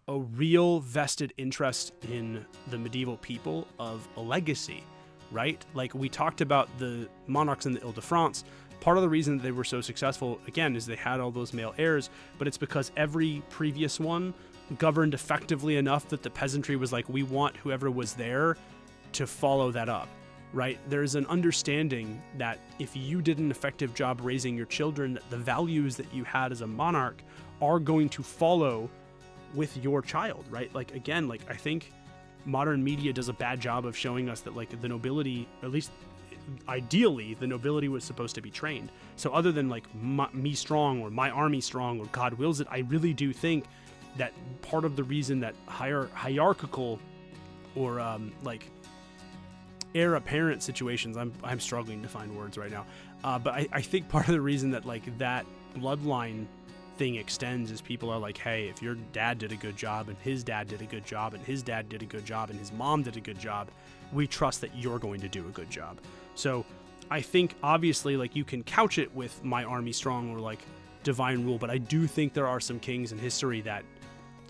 a real vested interest in the medieval people of a legacy, right? Like we talked about the monarchs in the Ile-de-France. Part of the reason that they were so successful, again, is they had all those male heirs, but it's because every previous one governed effectively enough that the peasantry was like, we want whoever was there to follow that up, right? There's an understanding that if you did an effective job raising your children, the values that you had as a monarch are going to follow with your child, right? Like, again, like I think modern media does a bad job of showing us that like the nobility, at least ideally, the nobility was supposed to be trained. So other than like me strong or my army strong or God wills it, I really do think that part of the reason that hierarchical or like heir apparent situations, I'm struggling to find words right now, but I think part of the reason that like that bloodline thing extends is people are like, hey, if your dad did a good job and his dad did a good job and his dad did a good job and his mom did a good job, we trust that you're going to do a good job. So I think obviously like you can couch it with my army strong or like divine rule, but I do think there are some kings in history that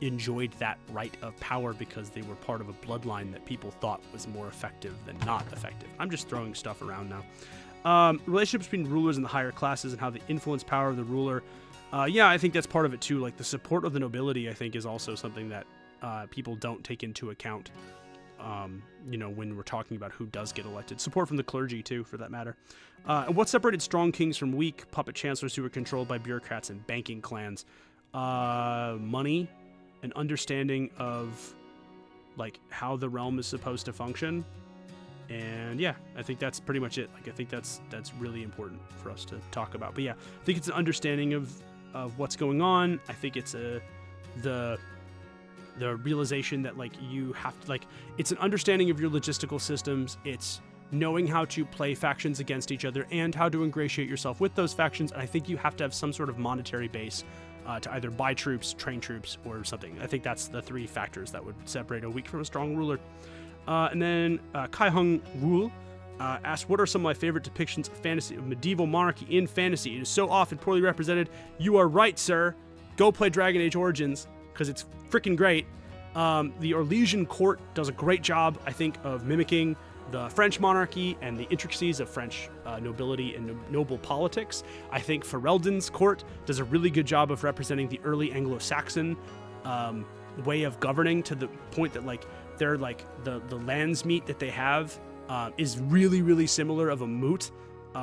enjoyed that right of power because they were part of a bloodline that people thought was more effective than not effective. I'm just throwing stuff around now. Relationships between rulers and the higher classes and how they influence power of the ruler. Yeah, I think that's part of it too. Like the support of the nobility, I think, is also something that people don't take into account, when we're talking about who does get elected. Support from the clergy too, for that matter. And what separated strong kings from weak puppet chancellors who were controlled by bureaucrats and banking clans? Money, an understanding of like how the realm is supposed to function. And yeah, I think that's pretty much it. Like, I think that's really important for us to talk about. But yeah, I think it's an understanding of what's going on. I think it's the realization that like you have to, like, it's an understanding of your logistical systems. It's knowing how to play factions against each other and how to ingratiate yourself with those factions. And I think you have to have some sort of monetary base to either buy troops, train troops, or something. I think that's the three factors that would separate a weak from a strong ruler. And then Kai Hung Rule asked, what are some of my favorite depictions of fantasy, of medieval monarchy in fantasy? It is so often poorly represented. You are right, sir. Go play Dragon Age Origins, because it's freaking great. The Orlesian court does a great job, I think, of mimicking the French monarchy and the intricacies of French nobility and noble politics. I think Ferelden's court does a really good job of representing the early Anglo-Saxon way of governing, to the point that like they're like the lands meet that they have is really, really similar of a moot,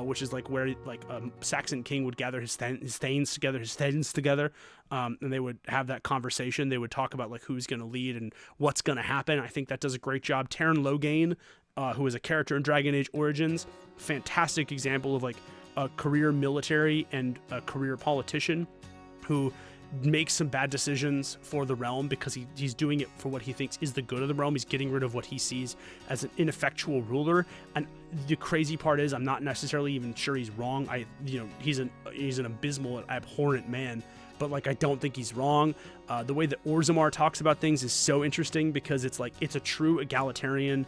which is like where like a Saxon king would gather his thanes together, and they would have that conversation. They would talk about like who's going to lead and what's going to happen. I think that does a great job. Taron Loghain, who is a character in Dragon Age Origins, fantastic example of like a career military and a career politician who makes some bad decisions for the realm because he's doing it for what he thinks is the good of the realm. He's getting rid of what he sees as an ineffectual ruler. And the crazy part is, I'm not necessarily even sure he's wrong. He's an abysmal, abhorrent man, but like, I don't think he's wrong. The way that Orzammar talks about things is so interesting because it's a true egalitarian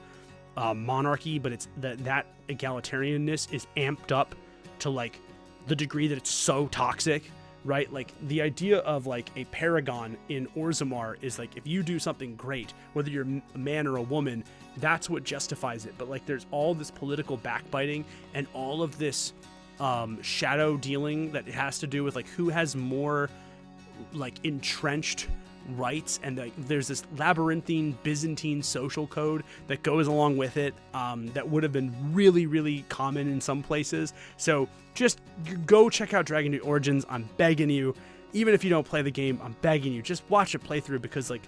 monarchy, but it's that egalitarianness is amped up to like the degree that it's so toxic. Right? Like the idea of like a paragon in Orzammar is like, if you do something great, whether you're a man or a woman, that's what justifies it. But like, there's all this political backbiting and all of this shadow dealing that has to do with like who has more like entrenched rights, and like there's this labyrinthine Byzantine social code that goes along with it that would have been really, really common in some places. So just go check out Dragon Age Origins. I'm begging you. Even if you don't play the game, I'm begging you, just watch it play through, because like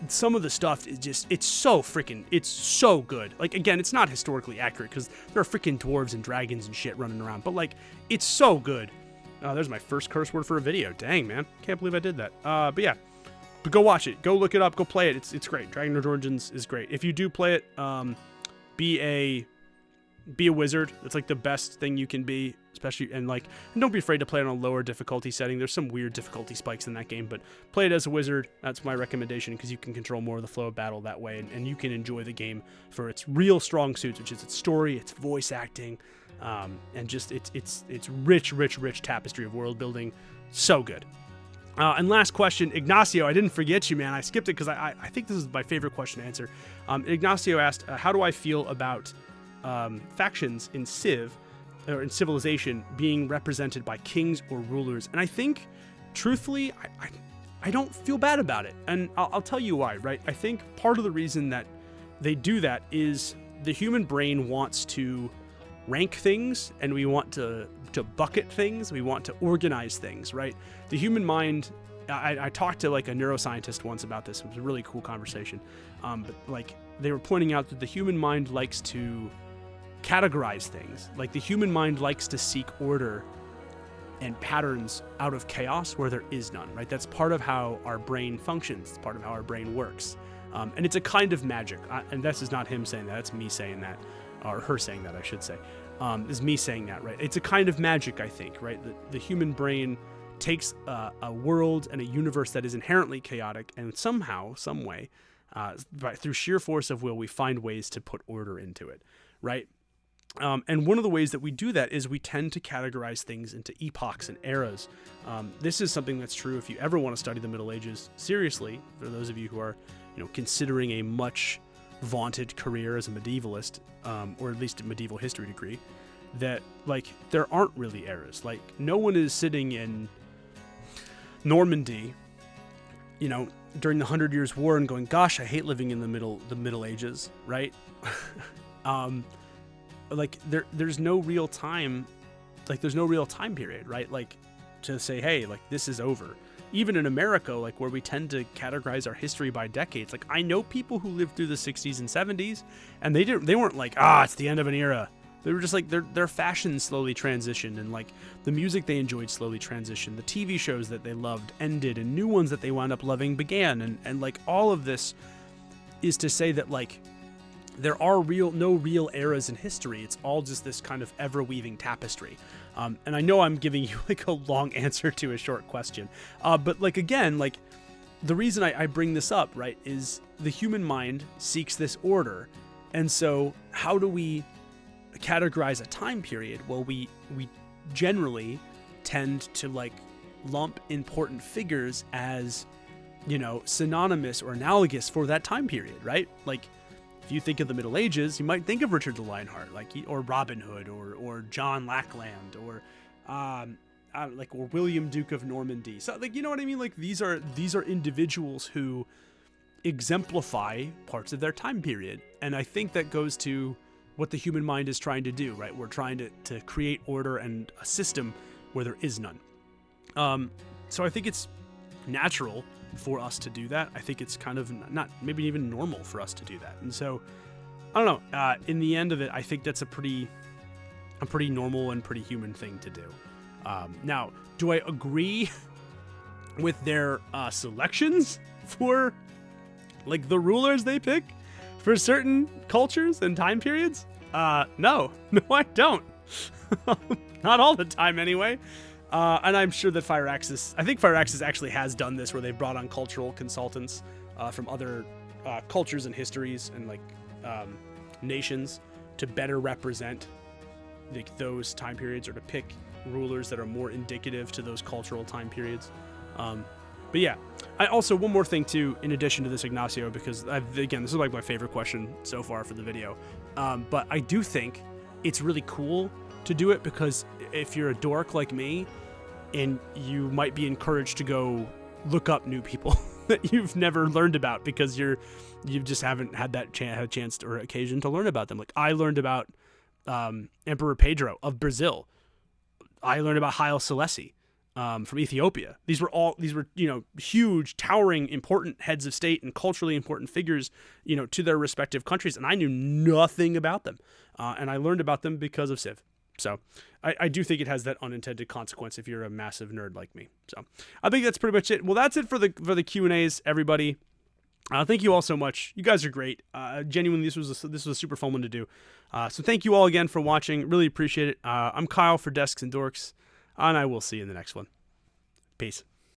some of the stuff is just, it's so good. Like, again, it's not historically accurate because there are freaking dwarves and dragons and shit running around, but like, it's so good. There's my first curse word for a video. Dang, man. Can't believe I did that. But yeah. But go watch it. Go look it up. Go play it. It's great. Dragon Age Origins is great. If you do play it, be a wizard. It's like the best thing you can be, especially, and don't be afraid to play it on a lower difficulty setting. There's some weird difficulty spikes in that game, but play it as a wizard. That's my recommendation, because you can control more of the flow of battle that way, and you can enjoy the game for its real strong suits, which is its story, its voice acting, and just its rich tapestry of world building. So good. And last question, Ignacio, I didn't forget you, man. I skipped it because I think this is my favorite question to answer. Ignacio asked, how do I feel about factions in Civ, or in Civilization, being represented by kings or rulers? And I think, truthfully, I don't feel bad about it. And I'll tell you why, right? I think part of the reason that they do that is the human brain wants to rank things, and we want to bucket things. We want to organize things, right? The human mind, I talked to like a neuroscientist once about this. It was a really cool conversation. But like, they were pointing out that the human mind likes to categorize things. Like, the human mind likes to seek order and patterns out of chaos where there is none, right? That's part of how our brain functions. It's part of how our brain works. And it's a kind of magic. And this is not him saying that. That's me saying that. Or her saying that, I should say. Is me saying that, right? It's a kind of magic, I think, right? The human brain takes a world and a universe that is inherently chaotic, and somehow, some way, through sheer force of will, we find ways to put order into it, right? And one of the ways that we do that is we tend to categorize things into epochs and eras. This is something that's true if you ever want to study the Middle Ages seriously, for those of you who are, considering a much vaunted career as a medievalist, or at least a medieval history degree, that there aren't really eras. Like, no one is sitting in Normandy, during the 100 Years' War and going, gosh, I hate living in the Middle Ages, right? There's no real time, there's no real time period, right? Like, to say, hey, this is over. Even in America, where we tend to categorize our history by decades, I know people who lived through the 60s and 70s, and they weren't like, it's the end of an era. They were just their fashion slowly transitioned, and the music they enjoyed slowly transitioned. The TV shows that they loved ended, and new ones that they wound up loving began. And all of this is to say that there are no real eras in history. It's all just this kind of ever-weaving tapestry. And I know I'm giving you a long answer to a short question. But again, the reason I bring this up, right, is the human mind seeks this order. And so how do we categorize a time period? Well, we generally tend to lump important figures as, synonymous or analogous for that time period, right? If you think of the Middle Ages, you might think of Richard the Lionheart, or Robin Hood, or John Lackland, or William Duke of Normandy. So, you know what I mean? These are individuals who exemplify parts of their time period, and I think that goes to what the human mind is trying to do, right? We're trying to create order and a system where there is none. So I think it's natural for us to do that. I think it's kind of not maybe even normal for us to do that. And so, I don't know, in the end of it, I think that's a pretty a pretty normal and pretty human thing to do. Now, do I agree with their selections for like the rulers they pick for certain cultures and time periods? No, I don't. Not all the time anyway. And I'm sure that I think Firaxis actually has done this where they've brought on cultural consultants from other cultures and histories and like nations to better represent like those time periods, or to pick rulers that are more indicative to those cultural time periods. But yeah, I also, one more thing too, in addition to this, Ignacio, because again, this is like my favorite question so far for the video. But I do think it's really cool to do it, because if you're a dork like me, and you might be encouraged to go look up new people that you've never learned about because you just haven't had that had a chance or occasion to learn about them. Like I learned about Emperor Pedro of Brazil. I learned about Haile Selassie from Ethiopia. These were huge, towering, important heads of state and culturally important figures, to their respective countries, and I knew nothing about them, and I learned about them because of Civ. So I do think it has that unintended consequence if you're a massive nerd like me. So I think that's pretty much it. Well, that's it for the Q&As, everybody. Thank you all so much. You guys are great. Genuinely, this was a super fun one to do. So thank you all again for watching. Really appreciate it. I'm Kyle for Desks and Dorks, and I will see you in the next one. Peace.